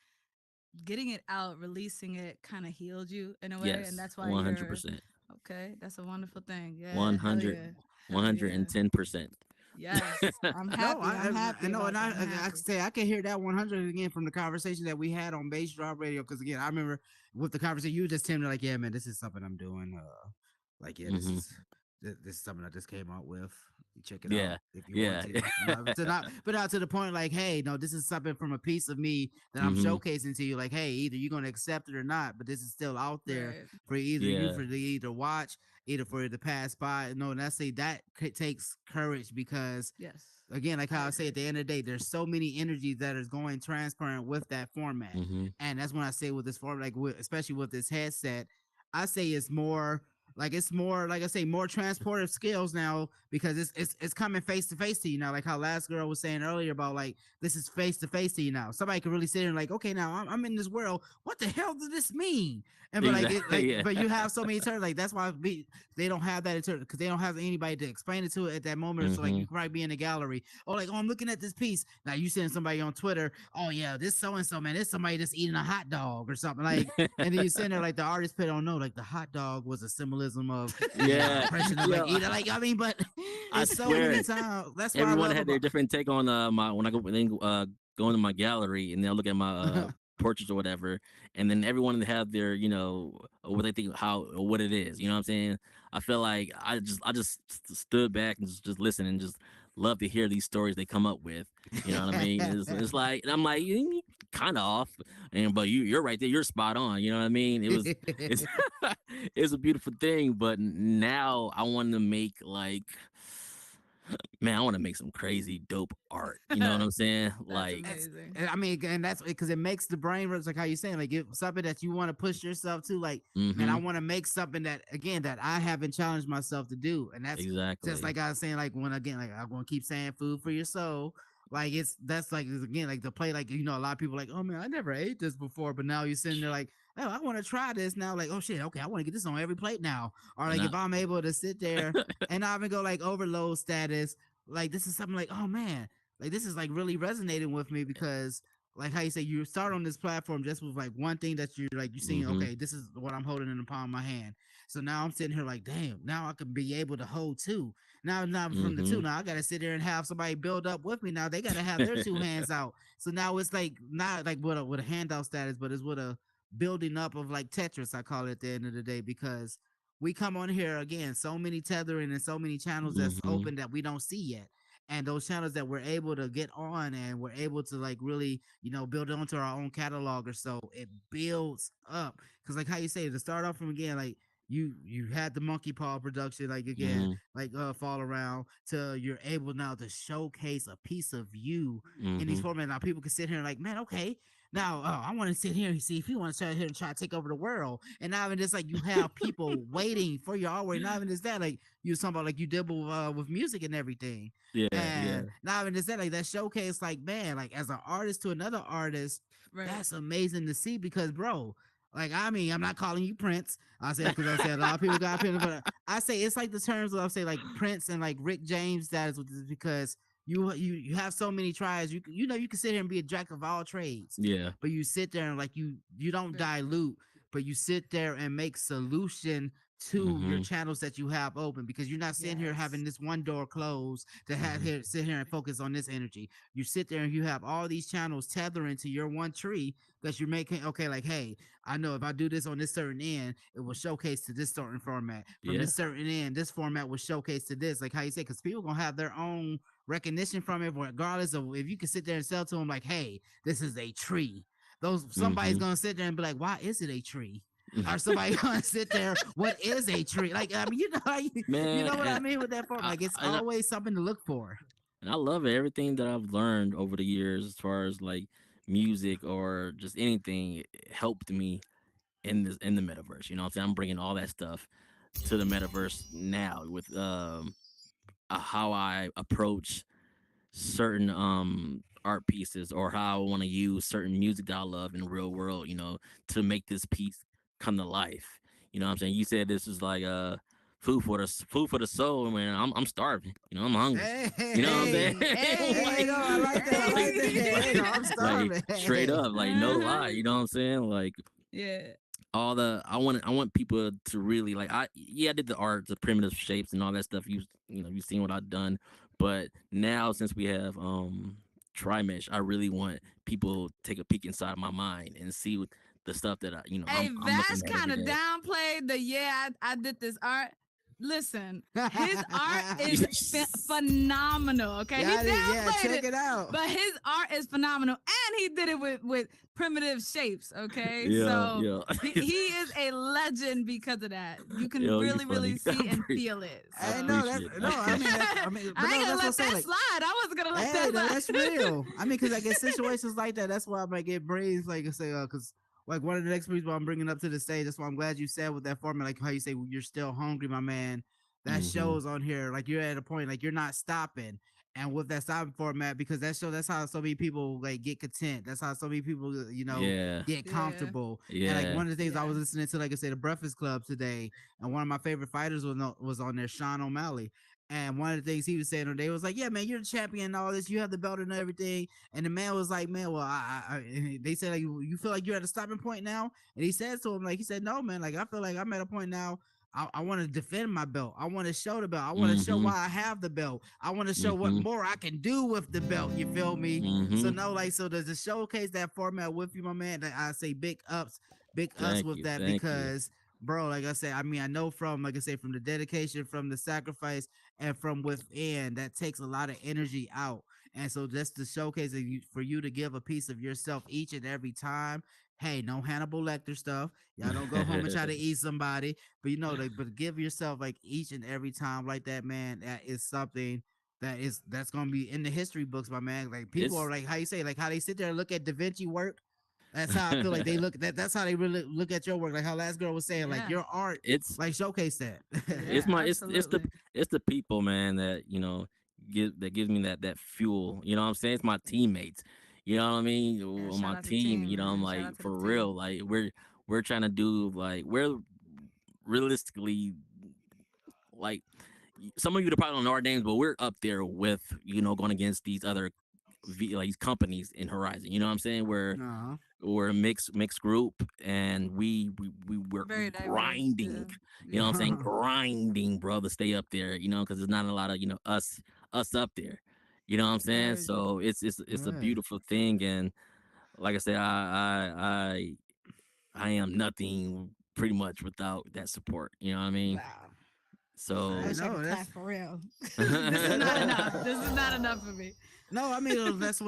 getting it out, releasing it kind of healed you in a way? And Yes, that's why you're 100%. okay. That's a wonderful thing. Yeah. Hell 100, yeah. Hell yeah. 110%. Yes. I'm No, happy. I'm I happy know, and about that. I'm I happy. say I can hear that 100 again from the conversation that we had on Base Drop Radio. Because again, I remember with the conversation, you just tell me like, yeah, man, this is something I'm doing. Like, yeah, this hmm is this is something I just came out with. You check it out Yeah, if you want yeah. to. But not to the point like, hey, no, this is something from a piece of me that I'm hmm showcasing to you. Like, hey, either you're gonna accept it or not, but this is still out there Right. for either you Yeah. for to either watch, either for it to pass by. No, and I say that takes courage because Yes. again, like I how I say at agree. the end of the day, there's so many energies that is going transparent with that format. hmm And that's when I say with this format, like especially with this headset, I say it's more like I say more transportive skills now because it's coming face to face to you now. Like how last girl was saying earlier about like this is face to face to you now. Somebody can really sit there and like, okay, now I'm in this world. What the hell does this mean? And but like it Exactly. like Yeah. but you have so many terms like that's why they don't have that because they don't have anybody to explain it to it at that moment. So like hmm you can probably be in a gallery. Oh, like oh I'm looking at this piece. Now you send somebody on Twitter. Oh yeah, this so and so man, this somebody just eating a hot dog or something like. And then you send there like the artist put don't know like the hot dog was a symbolism of the Yeah. oppression of like Yo, eating like I mean, but I it's so many swear, times. That's what I everyone love had their about. different take on my when I go into my gallery and they'll look at my portraits or whatever, and then everyone have their what they think how or what it is. You know what I'm saying? I feel like I just stood back and just listen and just love to hear these stories they come up with. You know what I mean? It's like and I'm like kind of off, but you're right there. You're spot on. You know what I mean? It's it's a beautiful thing, but now I want to make like man, I want to make some crazy dope art. You know what I'm saying? That's Like, It's, amazing. I mean, and that's because it makes the brain work like how you saying, like it's something that you want to push yourself to. Like, man, I mm-hmm, want to make something that again that I haven't challenged myself to do, and that's just exactly. like I was saying, like when again, like I'm gonna keep saying food for your soul. Like that's like again like the play like a lot of people like oh man I never ate this before but now you're sitting there like oh I want to try this now like oh shit okay I want to get this on every plate now or And like if I'm able to sit there and not even go like overload status like this is something like oh man like this is like really resonating with me because like how you say you start on this platform just with like one thing that you're like you seeing mm-hmm, okay this is what I'm holding in the palm of my hand So now I'm sitting here like, damn, now I can be able to hold two. Now, not from the two. Mhm. Now I gotta sit there and have somebody build up with me. Now they gotta have their two hands out. So now it's like not like with a handout status, but it's with a building up of like Tetris. I call it at the end of the day because we come on here again, so many tethering and so many channels that's Mhm. open that we don't see yet. And those channels that we're able to get on and we're able to like really, build onto our own catalog or so, it builds up. Cause like how you say to start off from again, like you had the monkey paw production, like again, Mhm. like fall around to you're able now to showcase a piece of you in these Mhm. formats. Now people can sit here and like, man, okay, now I want to sit here and see if you want to sit here and try to take over the world. And now even just like you have people waiting for your artwork. Not even just that, like you was talking about like you did with music and everything. Yeah, And yeah. not even just that, like that showcase, like man, like as an artist to another artist, Right. that's amazing to see because bro, like I mean, I'm not calling you Prince. I say because I said a lot of people got opinions, but I say it's like the terms of I say like Prince and like Rick James that is with this because you have so many tries. You can sit here and be a jack of all trades, Yeah. but you sit there and like you don't Right. dilute, but you sit there and make solution to your Mhm. channels that you have open because you're not sitting here Yes. having this one door closed to have Mhm. here sit here and focus on this energy. You sit there and you have all these channels tethering to your one tree because you're making okay, like hey, I know if I do this on this certain end, it will showcase to this certain format. From Yeah. this certain end, this format will showcase to this. Like how you say, because people gonna have their own recognition from it, regardless of if you can sit there and sell to them like, hey, this is a tree. Those somebody's Mhm. gonna sit there and be like, why is it a tree? Or somebody gonna sit there, what is a tree? Like I mean, you Man, know what I mean with that form. I, Like it's I always something to look for. and I love it. Everything that I've learned over the years, as far as like music or just anything, it helped me in the metaverse. You know what I'm saying? I'm bringing all that stuff to the metaverse now with how I approach certain art pieces or how I want to use certain music that I love in the real world, to make this piece come to life. You know what I'm saying? You said this is like food for the soul, man. I'm starving. I'm hungry. Hey, You know what I'm saying? hey, hey, like, no, I like that. I like that. Hey, no, I'm like starving. straight Hey. up, like no lie. Uh-huh. You know what I'm saying? Like Yeah. all the I want people to really like I did the art, the primitive shapes and all that stuff. You've seen what I've done, but now since we have Trimesh, I really want people to take a peek inside my mind and see the stuff that Hey, I'm Vash looking at every kind of day. downplayed the I did this art. Listen, his art is phenomenal. Okay, he Yeah, yeah, downplayed check it, it out. but his art is phenomenal, and he did it with primitive shapes. Okay, Yeah, so yeah. he is a legend because of that. You can Yo, you really funny. really see and feel it. I Hey, So no, that's appreciate no. I that. mean, that's I mean, but I no, ain't gonna that's what I'm let saying. that Like, slide. I wasn't gonna let hey, that no, that's slide. real. I mean, because like in situations like that, that's why I might get braids. Like I say, because like one of the next people I'm bringing up to the stage. That's why I'm glad you said with that format, like how you say you're still hungry, my man. That Hmm. shows on here, like you're at a point, like you're not stopping. And with that stopping format, because that's how so many people like get content. That's how so many people, Yeah, get Yeah, comfortable. And like yeah. one of the things I yeah. was listening to, like I say, the Breakfast Club today, and one of my favorite fighters was on there, Sean O'Malley. And one of the things he was saying today was like, "Yeah, man, you're the champion and all this. You have the belt and everything." And the man was like, "Man, well, they said like you feel like you're at a stopping point now." And he says to him like, he said, "No, man, like I feel like I'm at a point now. I want to defend my belt. I want to show the belt. I want to show Hmm. why I have the belt. I want to show what Hmm. more I can do with the belt. You feel me? So Hmm. no, like so to showcase that format with you, my man. That I say big ups Thank with you, that thank you. because bro, like I say, I mean, I know from like I say from the dedication, from the sacrifice, and from within, that takes a lot of energy out. And so just to showcase that for you to give a piece of yourself each and every time. Hey, no Hannibal Lecter stuff. Y'all don't go home and try to eat somebody, but like, but give yourself like each and every time like that, man. That is something that's gonna be in the history books, my man. Like people are it's like how you say, like how they sit there and look at Da Vinci work. That's how I feel like they look. That's how they really look at your work. Like how last girl was saying, like Yeah. your art, it's like showcase that. it's Yeah, my absolutely. it's the people, man, that gives me that fuel. You know what I'm saying? It's my teammates. You know what I mean? Yeah, On shout my out to the team, team, I'm man. Shout like out to the for team. real. Like we're trying to do like we're realistically like some of you probably don't know our names, but we're up there with going against these other like these companies in Horizon. You know what I'm saying? Where Uh-huh. we're a mixed group, and we Very diverse. Yeah. grinding. You know what I'm Yeah. saying? Grinding, bro, to stay up there. You know, because there's not a lot of us up there. You know what I'm saying? Very true. So it's a Right. beautiful thing, and like I said, I am nothing pretty much without that support. You know what I mean? Wow. I I So wish I know could that's clap for real. This is not enough. This is not enough for me. no, I mean that's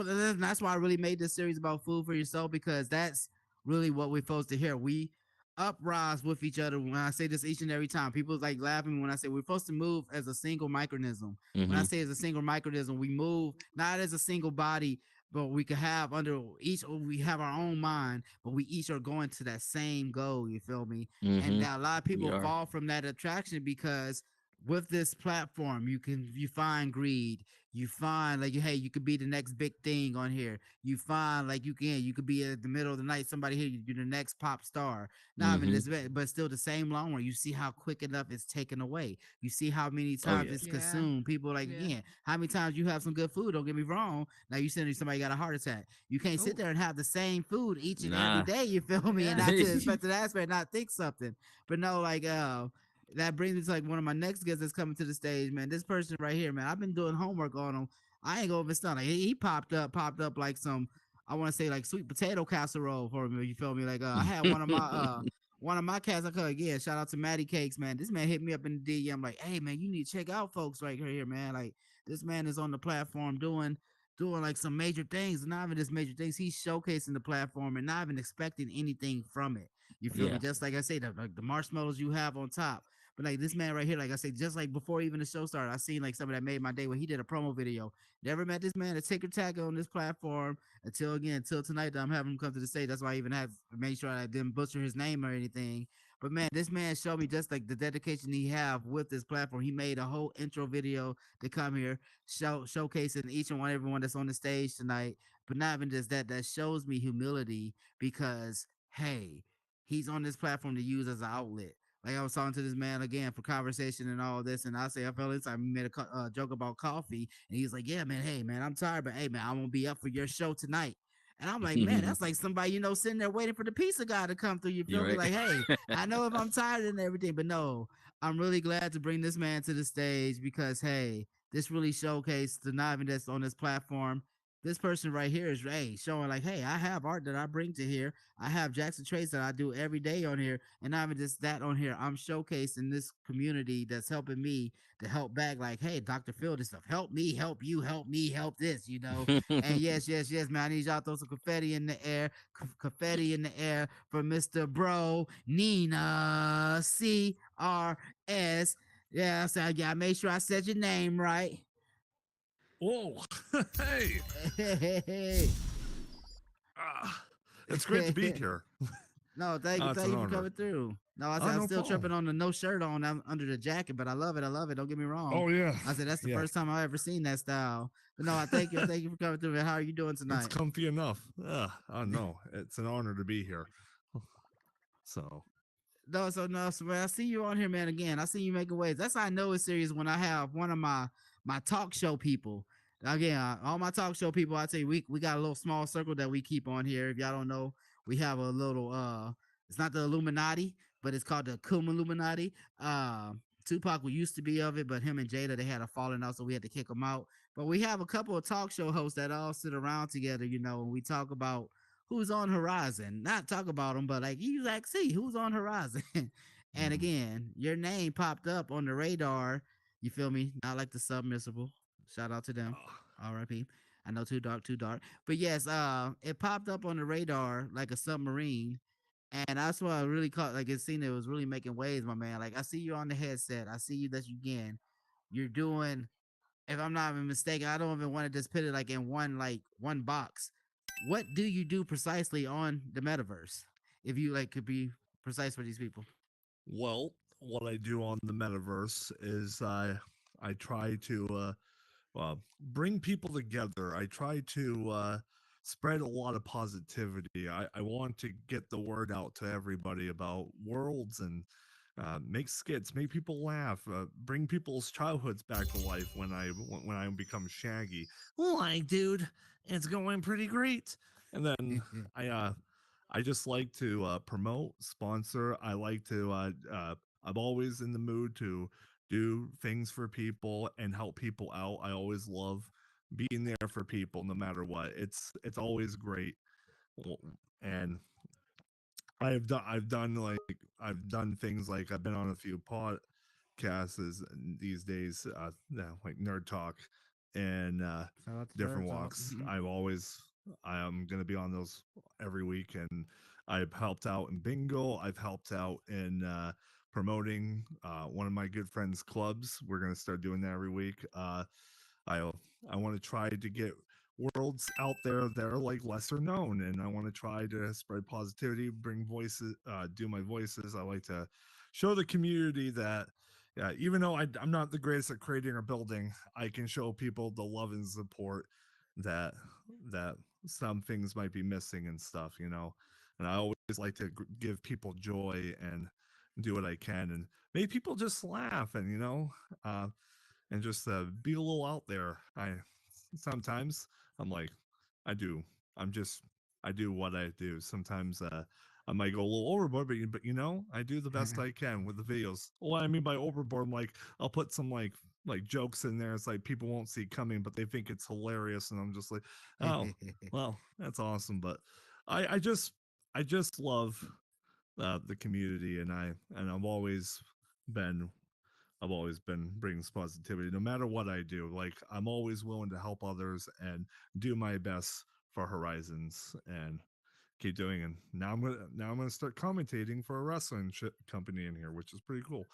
why I really made this series about food for your soul, because that's really what we're supposed to hear. We uprise with each other. When I say this each and every time, people like laughing when I say we're supposed to move as a single micronism. When I hmm say as a single micronism, we move not as a single body, but we could have under each, we have our own mind, but we each are going to that same goal. You feel me? And hmm now a lot of we people are. fall from that attraction because with this platform you find greed, you find like hey, you could be the next big thing on here. You find like you could be at the middle of the night, somebody here, you're the next pop star. Not even hmm this, but still the same long run. You see how quick enough it's taken away. You see how many Oh times yeah. it's Yeah. consumed. People like Yeah. again, how many times you have some good food? Don't get me wrong. Now you sending somebody got a heart attack. You can't sit Oh. there and have the same food each and every Nah. day. You feel me? And Yeah. not to expect that aspect, not think something, but no, like that brings me to like one of my next guests that's coming to the stage, man. This person right here, man. I've been doing homework on him. I ain't gonna even stunt. Like he popped up like some, I want to say like sweet potato casserole for me. You feel me? Like I had one of my cats. I call again. Shout out to Matty Cakes, man. This man hit me up in the DM like, hey man, you need to check out folks right here, man. Like this man is on the platform doing like some major things, and not even just major things. He's showcasing the platform and not even expecting anything from it. You feel me? Yeah. Just like I say, the marshmallows you have on top. But like this man right here, like I said, just like before even the show started, I seen like somebody that made my day when he did a promo video. Never met this man, a ticker tag on this platform until tonight that I'm having him come to the stage. That's why I even have to make sure I didn't butcher his name or anything. But man, this man showed me just like the dedication he have with this platform. He made a whole intro video to come here, showcasing each and one everyone that's on the stage tonight. But not even just that, that shows me humility because hey, he's on this platform to use as an outlet. Like I was talking to this man again for conversation and all this, and I say I felt inside. We made a joke about coffee, and he was like, "Yeah, man, hey, man, I'm tired, but hey, man, I'm gonna be up for your show tonight." And I'm like, man, that's like somebody sitting there waiting for the pizza guy to come through. You You're feel me? right. Like, hey, I know if I'm tired and everything, but no, I'm really glad to bring this man to the stage because hey, this really showcased the not even that's on this platform. This person right here is hey, showing like, hey, I have art that I bring to here. I have Jackson traits that I do every day on here, and not even just that on here. I'm showcasing this community that's helping me to help back. Like, hey, Dr. Phil, this stuff help me, help you, help me, help this. And yes, yes, yes, man. I need y'all to throw some confetti in the air, confetti in the air for Mr. Bro Nina CRS. Yeah, so yeah, I made sure I said your name right. Whoa. Hey. Hey, Ah, it's great to be here. no, It's thank an you for honor. coming through. No, I Oh, said I'm no still problem. tripping on the no shirt on under the jacket, but I love it. I love it. Don't get me wrong. Oh, yeah. I said that's the Yeah. first time I ever seen that style. But no, I thank you for coming through. How are you doing It's tonight? comfy enough. Oh, no. It's an honor to be here. So, No, so man, I see you on here, man. Again, I see you making waves. That's how I know it's serious when I have one of my talk show people. Again, all my talk show people, I tell you, we got a little small circle that we keep on here. If y'all don't know, we have a little it's not the Illuminati, but it's called the Kuma Illuminati. Tupac used to be of it, but him and Jada they had a falling out, so we had to kick him out. But we have a couple of talk show hosts that all sit around together, and we talk about who's on Horizon. Not talk about them, but like you like see who's on Horizon. And mhm. again, your name popped up on the radar. You feel me? Not like the submersible. Shout out to them. Ah, R.I.P. I know too dark, too dark. But yes, it popped up on the radar like a submarine. And that's what I really caught. Like it seemed it was really making waves, my man. Like I see you on the headset. I see you that you again. You're doing if I'm not mistaken, I don't even want to just put it like in one box. What do you do precisely on the metaverse? If you like could be precise for these people. well, what I do on the metaverse is I try to bring people together. I try to spread a lot of positivity. I want to get the word out to everybody about worlds and make skits, make people laugh, bring people's childhoods back to life when I become Shaggy. Like, dude, it's going pretty great. And then I uh, I just like to promote, sponsor. I like to. I'm always in the mood to do things for people and help people out. I always love being there for people, no matter what. It's always great. And I've done things like I've been on a few podcasts these days, like Nerd Talk and Shout out to different Nerd Talk. walks. I am gonna be on those every week, and I've helped out in bingo. I've helped out in promoting one of my good friends' clubs. We're gonna start doing that every week. I I want to try to get worlds out there that are like lesser known, and I want to try to spread positivity, bring voices, do my voices. I like to show the community that, yeah, even though I'm not the greatest at creating or building, I can show people the love and support that that some things might be missing and stuff, you know. And I always like to give people joy and do what I can and make people just laugh and uh, and just be a little out there. I sometimes I'm like, I do. I'm just I do what I do. Sometimes I might go a little overboard, but I do the best I can with the videos. What I mean by overboard, like I'll put some like jokes in there. It's like people won't see coming, but they think it's hilarious, and I'm just like, oh, well, that's awesome. But I just love the community, and been I've always been bringing positivity no matter what I do. Like I'm always willing to help others and do my best for Horizons and keep doing it. Now I'm gonna start commentating for a wrestling company in here, which is pretty cool.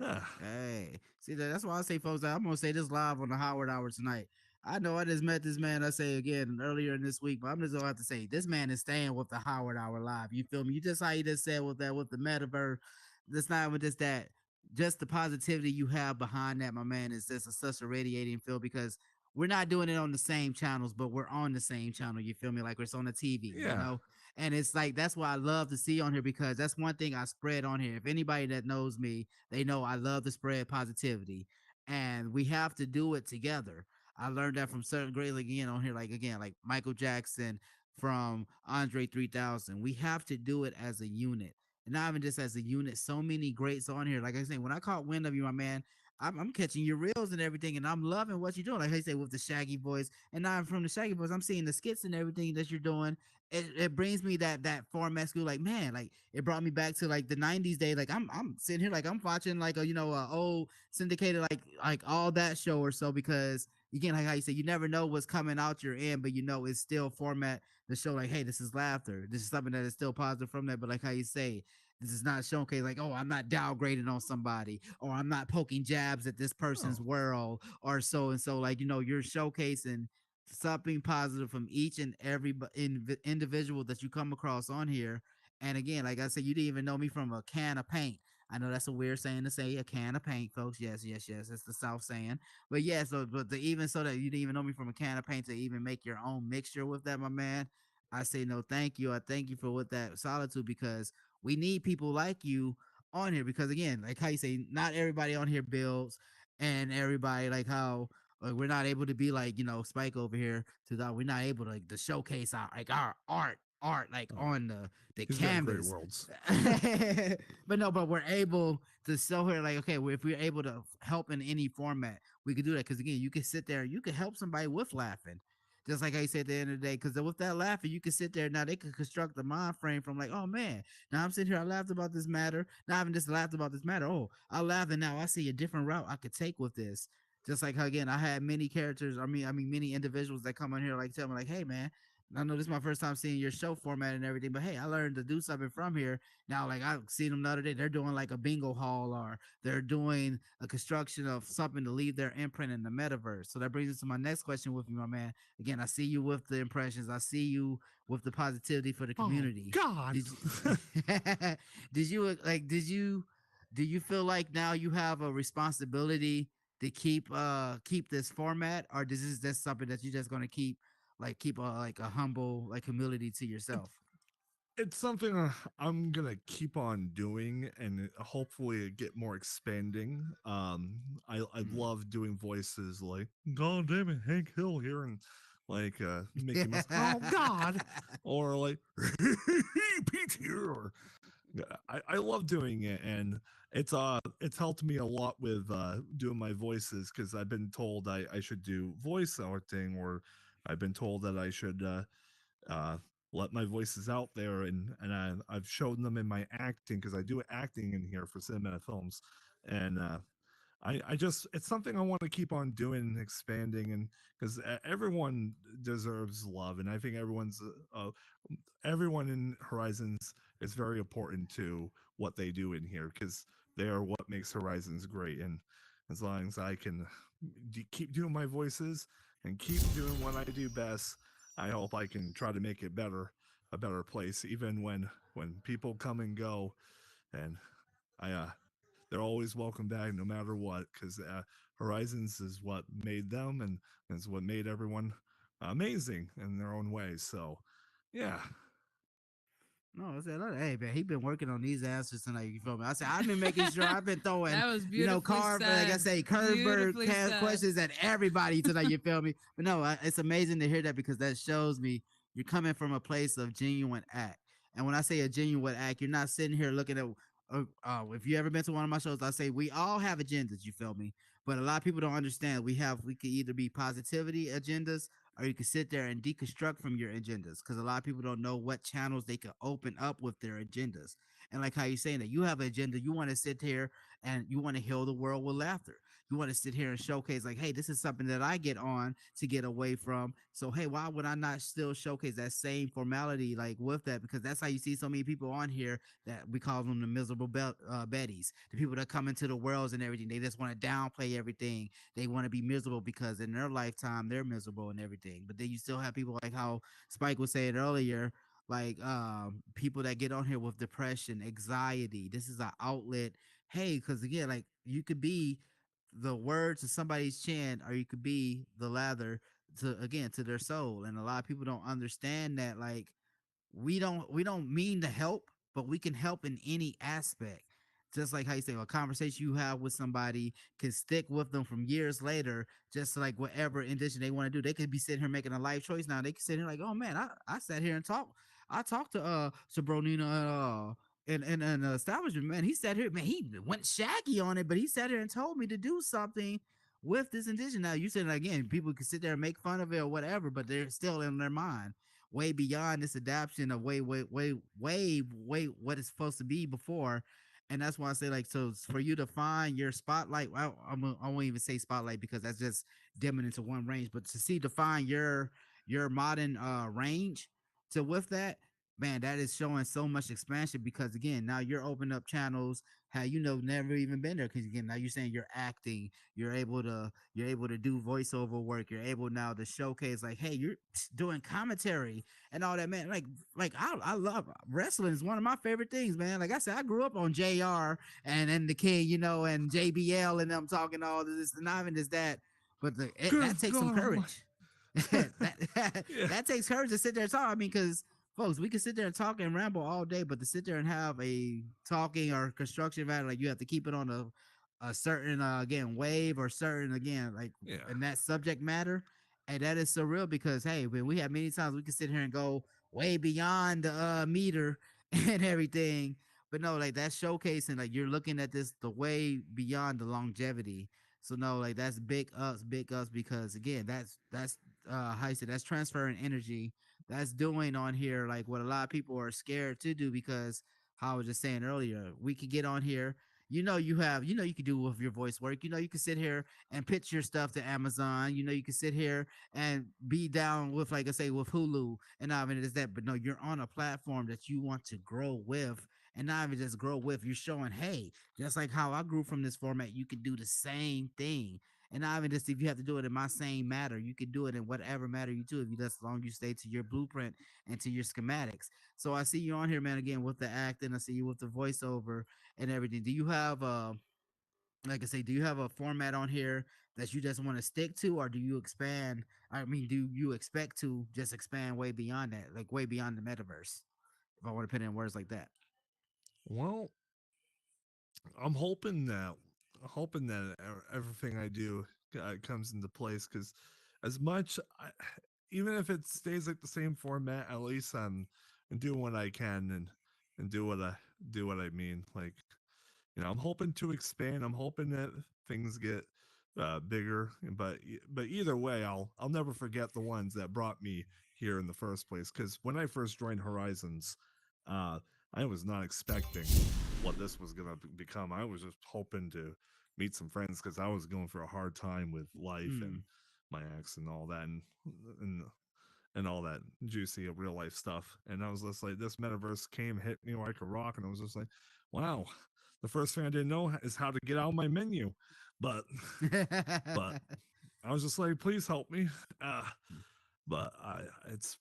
Ah, Hey, see that's why I say, folks. I'm gonna say this live on the Howard Hour tonight. I know I just met this man. I say again earlier in this week, but I'm just gonna have to say this man is staying with the Howard Hour live. You feel me? You just how you just said with that with the metaverse. That's not even just that. Just the positivity you have behind that, my man, is just such a radiating feel because we're not doing it on the same channels, but we're on the same channel. You feel me? Like it's on the TV, you yeah. know. And it's like that's why I love to see on here because that's one thing I spread on here. If anybody that knows me, they know I love to spread positivity, and we have to do it together. I learned that from certain great like again on here, like again, like Michael Jackson, from Andre 3000. We have to do it as a unit, and not even just as a unit. So many greats on here. Like I say, when I caught wind of you, my man, I'm catching your reels and everything, and I'm loving what you're doing. Like I say, with the Shaggy Boys, and now from the Shaggy Boys, I'm seeing the skits and everything that you're doing. It brings me that format school, like man, like it brought me back to like the 90s day. Like I'm sitting here like I'm watching like a old syndicated like all that show or so, because again, like how you say, you never know what's coming out your end, but it's still format the show like, hey, this is laughter, this is something that is still positive from that. But like how you say, this is not showcase like, oh, I'm not downgrading on somebody, or I'm not poking jabs at this person's Oh, world or so and so. Like you're showcasing something positive from each and every individual that you come across on here. And again, like I said, you didn't even know me from a can of paint. I know that's a weird saying to say, a can of paint, folks. Yes, yes, yes. It's the South saying. But yeah, so but even so that you didn't even know me from a can of paint to even make your own mixture with that, my man. I say no, thank you. I thank you for with that solitude, because we need people like you on here. Because again, like how you say, not everybody on here builds, and everybody like how like we're not able to be like Spike over here to that we're not able to like to showcase our like our art like oh, on the he's got great canvas. worlds. But no, but we're able to show her like, okay, well, if we're able to help in any format, we could do that. Because again, you can sit there, you can help somebody with laughing, just like I said at the end of the day. Because with that laughing, you can sit there now. They can construct the mind frame from like, oh man, now I'm sitting here. I laughed about this matter. Not even just laughed about this matter. Oh, I laughed, and now I see a different route I could take with this. Just like how again, I had many characters. I mean, many individuals that come in here like tell me like, hey man, I know this is my first time seeing your show format and everything, but hey, I learned to do something from here. Now, like I've seen them the other day, they're doing like a bingo hall, or they're doing a construction of something to leave their imprint in the metaverse. So that brings us to my next question with you, my man. Again, I see you with the impressions. I see you with the positivity for the Oh community. God. Did you, did you like, do you feel like now you have a responsibility to keep this format, or this is just something that you're just gonna keep a like a humble like humility to yourself? It's something I'm gonna keep on doing and hopefully get more expanding. I Mm. love doing voices like God damn it, Hank Hill here, and like Mickey Mouse, oh God, or like Pete here. Or, I love doing it, and it's helped me a lot with doing my voices because I've been told I should do voice acting, or I've been told that I should uh, let my voices out there, I've shown them in my acting because I do acting in here for cinematic films, and I just it's something I want to keep on doing, expanding, and because everyone deserves love, and I think everyone in Horizons is very important to what they do in here because they are what makes Horizons great, and as long as I can keep doing my voices and keep doing what I do best, I hope I can try to make it better, a better place, even when people come and go, and I they're always welcome back no matter what, because Horizons is what made them, and is what made everyone amazing in their own way. So, yeah. No, I said, "Look, hey man, he been working on these answers tonight. You feel me?" I said, "I've been making sure I've been throwing, That was you know, beautifully carve like I said. say, curvebird Beautifully said. questions at everybody tonight. You feel me?" But no, it's amazing to hear that because that shows me you're coming from a place of genuine act. And when I say a genuine act, you're not sitting here looking at. If you ever been to one of my shows, I say we all have agendas. You feel me? But a lot of people don't understand. We could either be positivity agendas or you can sit there and deconstruct from your agendas because a lot of people don't know what channels they can open up with their agendas. And like how you're saying that you have an agenda, you want to sit here and you want to heal the world with laughter. You want to sit here and showcase, like, hey, this is something that I get on to get away from. So, hey, why would I not still showcase that same formality, like with that? Because that's how you see so many people on here that we call them the miserable Betties, the people that come into the worlds and everything. They just want to downplay everything. They want to be miserable because in their lifetime they're miserable and everything. But then you still have people like how Spike was saying earlier, like people that get on here with depression, anxiety. This is an outlet. Hey, because again, like you could be the word to somebody's chin, or you could be the lather to again to their soul. And a lot of people don't understand that. Like we don't mean to help, but we can help in any aspect. Just like how you say a conversation you have with somebody can stick with them from years later, just like whatever intention they want to do. They could be sitting here making a life choice now. They could sit here like, oh man, I sat here and talked. I talked to Sabronina in an establishment, man. He sat here, man, he went shaggy on it, but he sat here and told me to do something with this intention. Now you said again, people can sit there and make fun of it or whatever, but they're still in their mind way beyond this adaptation of way what it's supposed to be before. And that's why I say like so for you to find your spotlight. I won't even say spotlight because that's just dimming into one range. But to see define your modern range to with that, man, that is showing so much expansion because again now you're opening up channels how you know never even been there because again now you're saying you're acting, you're able to do voiceover work, you're able now to showcase like hey you're doing commentary and all that, man. I love wrestling is one of my favorite things, man. Like I said, I grew up on JR and the King, you know, and JBL and them talking all this, and not even just that, but Good that takes some God Almighty. courage. that Yeah. that takes courage to sit there and talk. I mean, because folks, we can sit there and talk and ramble all day, but to sit there and have a talking or construction matter, like you have to keep it on a certain again wave or certain again like Yeah. in that subject matter, and that is surreal because hey, when we have many times we can sit here and go way beyond the meter and everything, but no, like that's showcasing like you're looking at this the way beyond the longevity. So no, like that's big us because again, that's how you say that's transferring energy. That's doing on here like what a lot of people are scared to do because how I was just saying earlier, we could get on here. You could do with your voice work. You know, you can sit here and pitch your stuff to Amazon. You know, you can sit here and be down with, like I say, with Hulu and not even just that, but no, you're on a platform that you want to grow with and not even just grow with. You're showing, hey, just like how I grew from this format, you can do the same thing. And not even just if you have to do it in my same matter, you can do it in whatever matter you do if you just as long as you stay to your blueprint and to your schematics. So I see you on here, man, again with the acting. I see you with the voiceover and everything. Do you have like I say, do you have a format on here that you just want to stick to, or do you expand? I mean, do you expect to just expand way beyond that, like way beyond the metaverse? If I want to put it in words like that. Well, I'm hoping that everything I do comes into place because as much even if it stays like the same format, at least I'm doing what I can and do what I mean. Like, I'm hoping to expand. I'm hoping that things get bigger. But either way, I'll never forget the ones that brought me here in the first place. Because when I first joined Horizons, uh, I was not expecting what this was gonna become. I was just hoping to meet some friends because I was going through a hard time with life and Mm. my ex and all that, and and all that juicy real life stuff. And I was just like, this metaverse came, hit me like a rock, and I was just like, wow. The first thing I didn't know is how to get out of my menu, but but I was just like, please help me. Uh, but it's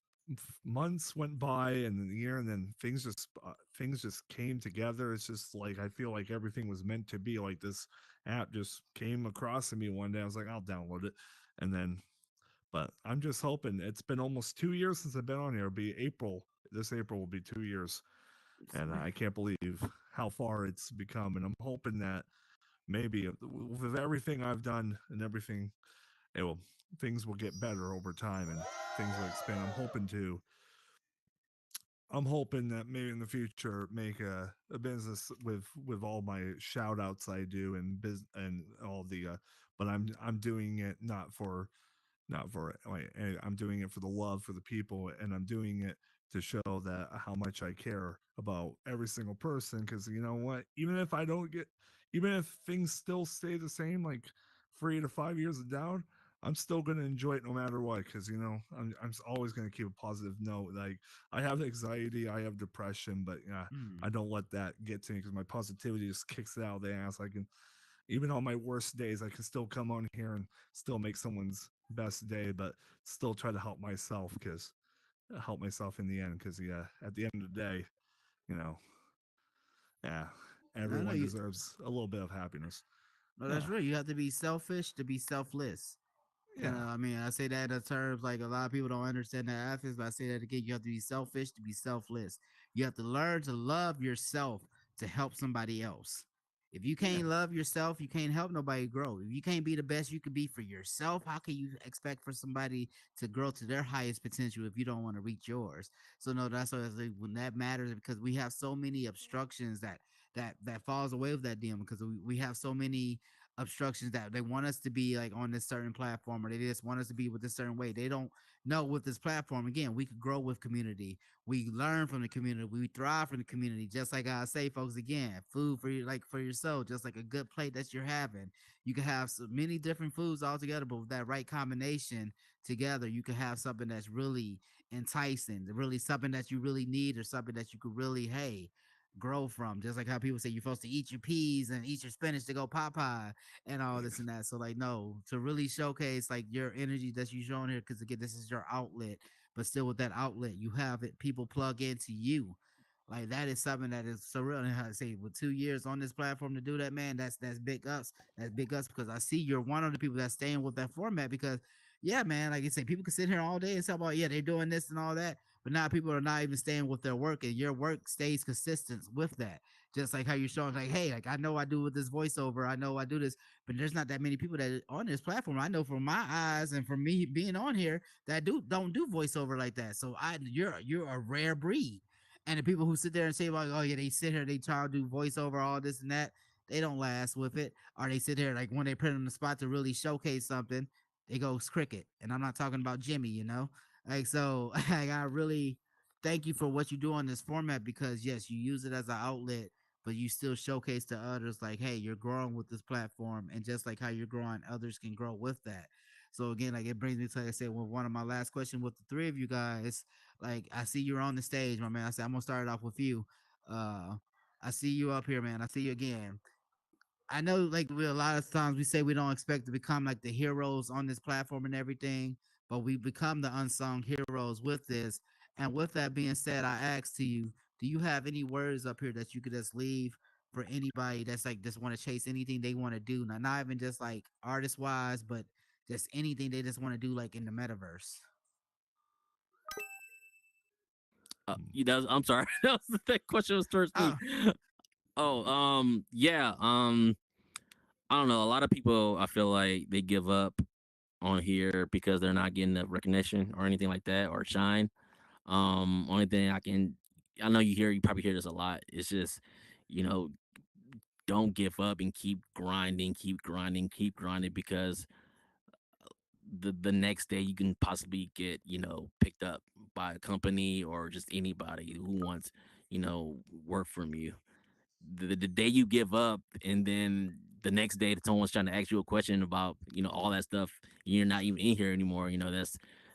months went by and the year, and then things just came together. It's just like I feel like everything was meant to be. Like this app just came across to me one day. I was like, I'll download it, and then but I'm just hoping. It's been almost 2 years since I've been on here. It'll be April. This April will be 2 years. And I can't believe how far it's become. And I'm hoping that maybe with everything I've done and everything, it will things will get better over time and things will expand. I'm hoping that maybe in the future make a business with all my shout outs I do and all the but I'm doing it not for it. I'm doing it for the love for the people, and I'm doing it to show that how much I care about every single person. Because you know what, even if things still stay the same, like 3 to 5 years down, I'm still gonna enjoy it no matter what. Because I'm always gonna keep a positive note. Like I have anxiety, I have depression, but yeah, Mm. I don't let that get to me because my positivity just kicks it out of the ass. I can even on my worst days, I can still come on here and still make someone's best day, but still try to help myself in the end. Because yeah, at the end of the day, you know, yeah, I know everyone you. deserves a little bit of happiness. No, that's Yeah, real. You have to be selfish to be selfless. And yeah, I mean, I say that in terms like a lot of people don't understand that ethics, but I say that again. You have to be selfish to be selfless. You have to learn to love yourself to help somebody else. If you yeah, can't love yourself, you can't help nobody grow. If you can't be the best you could be for yourself, how can you expect for somebody to grow to their highest potential if you don't want to reach yours? So no, that's what I say when that matters because we have so many obstructions that falls away with that DM because we have so many obstructions that they want us to be like on this certain platform or they just want us to be with this certain way. They don't know with this platform. Again, we could grow with community. We learn from the community. We thrive from the community. Just like I say, folks, again, food for you, like for your soul, just like a good plate that you're having. You can have so many different foods all together, but with that right combination together, you can have something that's really enticing, really something that you really need or something that you could really, hey, grow from. Just like how people say you're supposed to eat your peas and eat your spinach to go Popeye and all this and that. So like no, to really showcase like your energy that you showing here, because again, this is your outlet, but still with that outlet, you have it. People plug into you. Like that is something that is so real. And how I say with 2 years on this platform to do that, man, that's big ups. That's big ups because I see you're one of the people that's staying with that format because yeah, man, like you say, people can sit here all day and talk about yeah, they're doing this and all that. But now people are not even staying with their work, and your work stays consistent with that. Just like how you're showing, like, hey, like I know I do with this voiceover, I know I do this, but there's not that many people that on this platform. I know from my eyes and from me being on here that don't do voiceover like that. So you're a rare breed. And the people who sit there and say like, oh yeah, they sit here, they try to do voiceover, all this and that, they don't last with it. Or they sit here like when they put it on the spot to really showcase something, they go cricket. And I'm not talking about Jimmy, like so. Like I really thank you for what you do on this format because yes, you use it as an outlet but you still showcase to others like, hey, you're growing with this platform, and just like how you're growing, others can grow with that. So again, like it brings me to like I said, well, one of my last questions with the three of you guys. Like I see you're on the stage, my man. I said I'm gonna start it off with you. Uh, I see you up here, man. I see you again. I know like we a lot of times we say we don't expect to become like the heroes on this platform and everything, but we become the unsung heroes with this. And with that being said, I ask to you, do you have any words up here that you could just leave for anybody that's like just want to chase anything they want to do? Not even just like artist wise, but just anything they just want to do like in the metaverse. I'm sorry. That question was towards me. Oh, Oh, yeah. I don't know. A lot of people, I feel like they give up on here because they're not getting the recognition or anything like that or shine. Only thing I know you probably hear this a lot. It's just, you know, don't give up and keep grinding, keep grinding because the next day you can possibly get picked up by a company or just anybody who wants work from you. The day you give up and then the next day that someone's trying to ask you a question about all that stuff, you're not even in here anymore.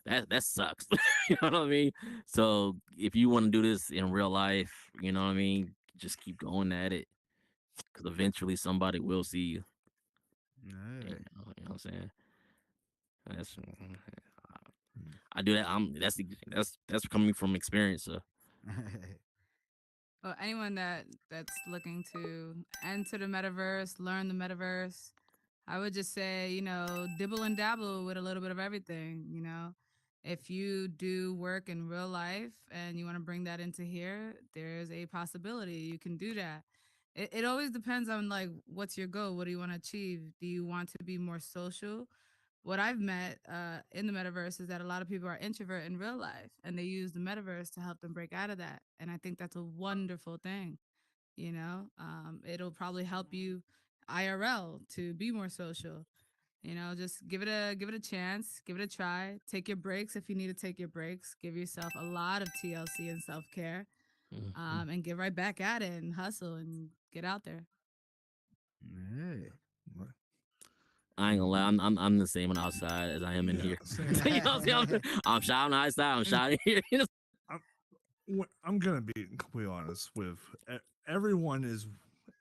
That sucks. You know what I mean? So if you want to do this in real life, you know what I mean, just keep going at it because eventually somebody will see you. You know what I'm saying? That's I do that. That's coming from experience. So. Well, anyone that's looking to enter the metaverse, learn the metaverse, I would just say, dibble and dabble with a little bit of everything. If you do work in real life and you want to bring that into here, there's a possibility you can do that. It always depends on like what's your goal? What do you want to achieve? Do you want to be more social? What I've met in the metaverse is that a lot of people are introvert in real life and they use the metaverse to help them break out of that. And I think that's a wonderful thing. It'll probably help you IRL to be more social. Just give it a chance, give it a try. Take your breaks if you need to take your breaks. Give yourself a lot of TLC and self care, Mhm. and get right back at it and hustle and get out there. Hey. Right. I ain't gonna lie, I'm the same on outside as I am in Yeah, here. same. You know what I'm saying? I'm shy on the outside, I'm shy in here. I'm, I'm gonna be completely honest with everyone is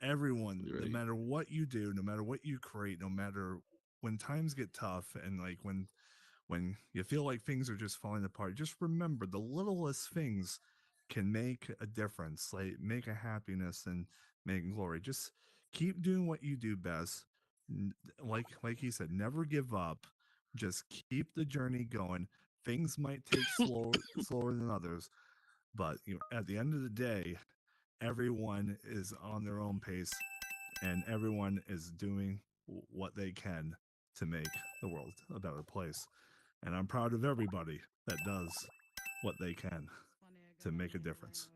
everyone. No Right. matter what you do, no matter what you create, no matter when times get tough and like when you feel like things are just falling apart, just remember the littlest things can make a difference, like make a happiness and make glory. Just keep doing what you do best. Like he said, never give up. Just keep the journey going. Things might take slower than others, but at the end of the day, everyone is on their own pace, and everyone is doing what they can to make the world a better place. And I'm proud of everybody that does what they can to make a difference.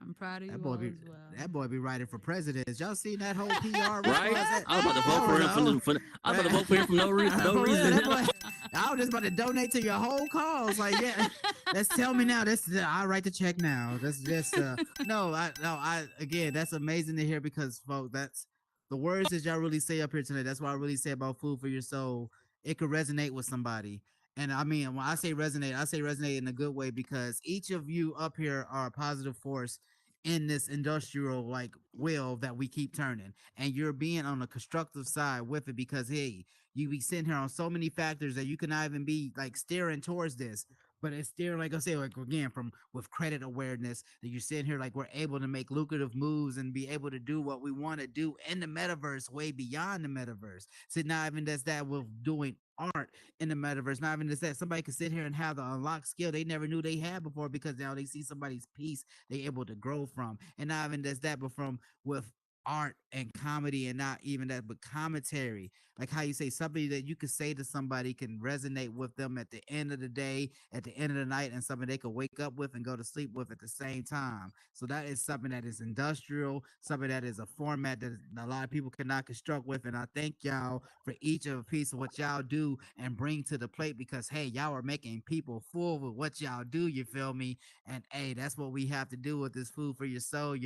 I'm proud of That you boy all be as well. that boy be writing for president. Y'all seen that whole PR Right? response? I was about to That vote for was him a whole I was about to vote for him for no for real. reason. That boy, I was just about to donate to your whole cause. Like, yeah, let's tell me now. I write the check now. That's just I again. That's amazing to hear because folks, that's the words that y'all really say up here tonight. That's what I really say about food for your soul. It could resonate with somebody. And I mean, when I say resonate in a good way because each of you up here are a positive force in this industrial like wheel that we keep turning, and you're being on a constructive side with it because hey, you be sitting here on so many factors that you cannot even be like steering towards this, but it's steering, like I say, like again, from with credit awareness that you're sitting here like we're able to make lucrative moves and be able to do what we want to do in the metaverse, way beyond the metaverse. So not even just that, with doing art in the metaverse, not even just that, somebody can sit here and have the unlocked skill they never knew they had before because now they see somebody's piece they able to grow from. And not even just that, but from with art and comedy, and not even that, but commentary. Like how you say something that you could say to somebody can resonate with them at the end of the day, at the end of the night, and something they could wake up with and go to sleep with at the same time. So that is something that is industrial, something that is a format that a lot of people cannot construct with. And I thank y'all for each of a piece of what y'all do and bring to the plate because hey, y'all are making people full with what y'all do. You feel me? And hey, that's what we have to do with this food for your soul.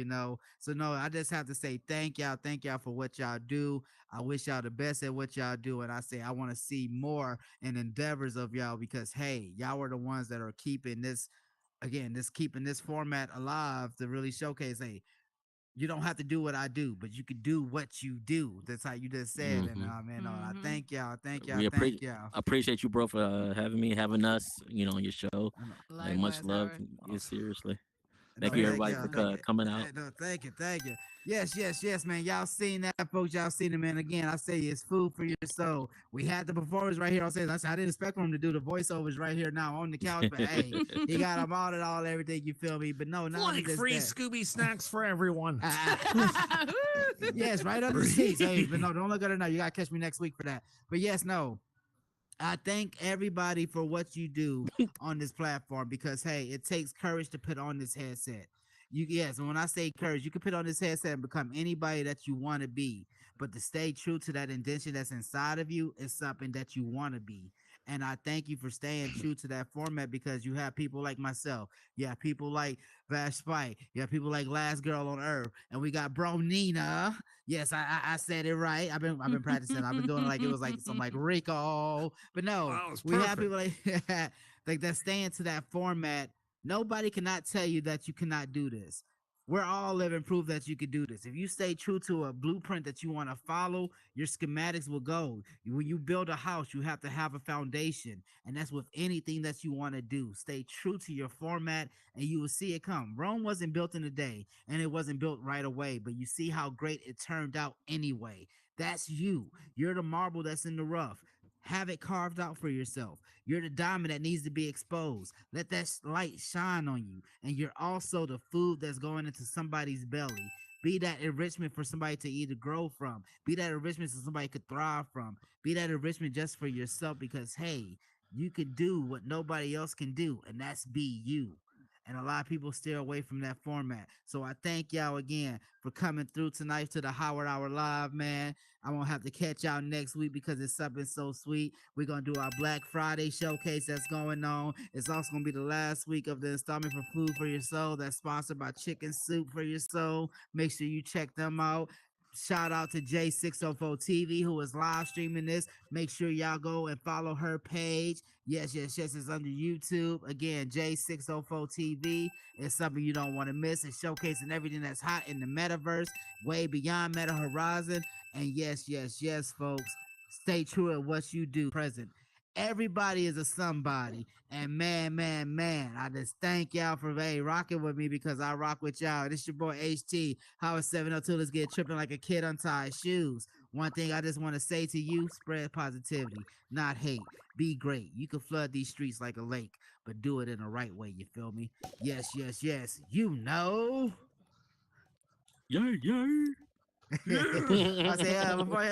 So no, I just have to say thank y'all for what y'all do. I wish y'all the best at what y'all do. And I say I want to see more and endeavors of y'all because hey, y'all are the ones that are keeping this again, this keeping this format alive to really showcase, hey, you don't have to do what I do, but you can do what you do. That's how you just said. And Hmm. man, no, I Hmm. thank y'all, We thank y'all. appreciate you, bro, for having us, on your show. Like much Likewise, love. Howard. Yeah, Awesome. seriously. Thank No, you, thank everybody, you. for coming out. No, thank you. Thank you. Yes, man. Y'all seen that, folks. Y'all seen it, man. Again, I say it's food for your soul. We had the performers right here on stage. I didn't expect him to do the voiceovers right here now on the couch, but hey, he got them all and all everything. You feel me? But no, not only Like just free that. Scooby snacks for everyone. Yes, right under the seats. Hey, but no, don't look at her now. You gotta catch me next week for that. But yes, no. I thank everybody for what you do on this platform because hey, it takes courage to put on this headset. And when I say courage, you can put on this headset and become anybody that you want to be, but to stay true to that intention that's inside of you is something that you want to be. And I thank you for staying true to that format because you have people like myself. You have people like Vash Spike. You have people like Last Girl on Earth. And we got Bro Nina. Yes, I said it right. I've been practicing. I've been doing it like it was like some like Rico. But no, That was we have perfect. people like that staying to that format. Nobody cannot tell you that you cannot do this. We're all living proof that you could do this. If you stay true to a blueprint that you want to follow, your schematics will go. When you build a house, you have to have a foundation, and that's with anything that you want to do. Stay true to your format, and you will see it come. Rome wasn't built in a day, and it wasn't built right away, but you see how great it turned out anyway. That's you. You're the marble that's in the rough. Have it carved out for yourself. You're the diamond that needs to be exposed. Let that light shine on you. And you're also the food that's going into somebody's belly. Be that enrichment for somebody to either grow from. Be that enrichment so somebody could thrive from. Be that enrichment just for yourself because, hey, you can do what nobody else can do, and that's be you. And a lot of people steer away from that format. So I thank y'all again for coming through tonight to the Howard Hour Live, man. I'm gonna have to catch y'all next week because it's something so sweet. We're gonna do our Black Friday showcase that's going on. It's also gonna be the last week of the installment for Food for Your Soul that's sponsored by Chicken Soup for Your Soul. Make sure you check them out. Shout out to J604 TV who is live streaming this. Make sure y'all go and follow her page. Yes, it's under YouTube. Again, J604 TV. It's something you don't want to miss. It's showcasing everything that's hot in the metaverse, way beyond Meta Horizon. And yes, folks, stay true at what you do present. Everybody is a somebody. And man, I just thank y'all for rocking with me because I rock with y'all. This your boy HT, Howard 702. Let's get tripping like a kid untied shoes. One thing I just want to say to you, spread positivity, not hate. Be great. You can flood these streets like a lake, but do it in the right way. You feel me? Yes. You know. Yeah. I say, before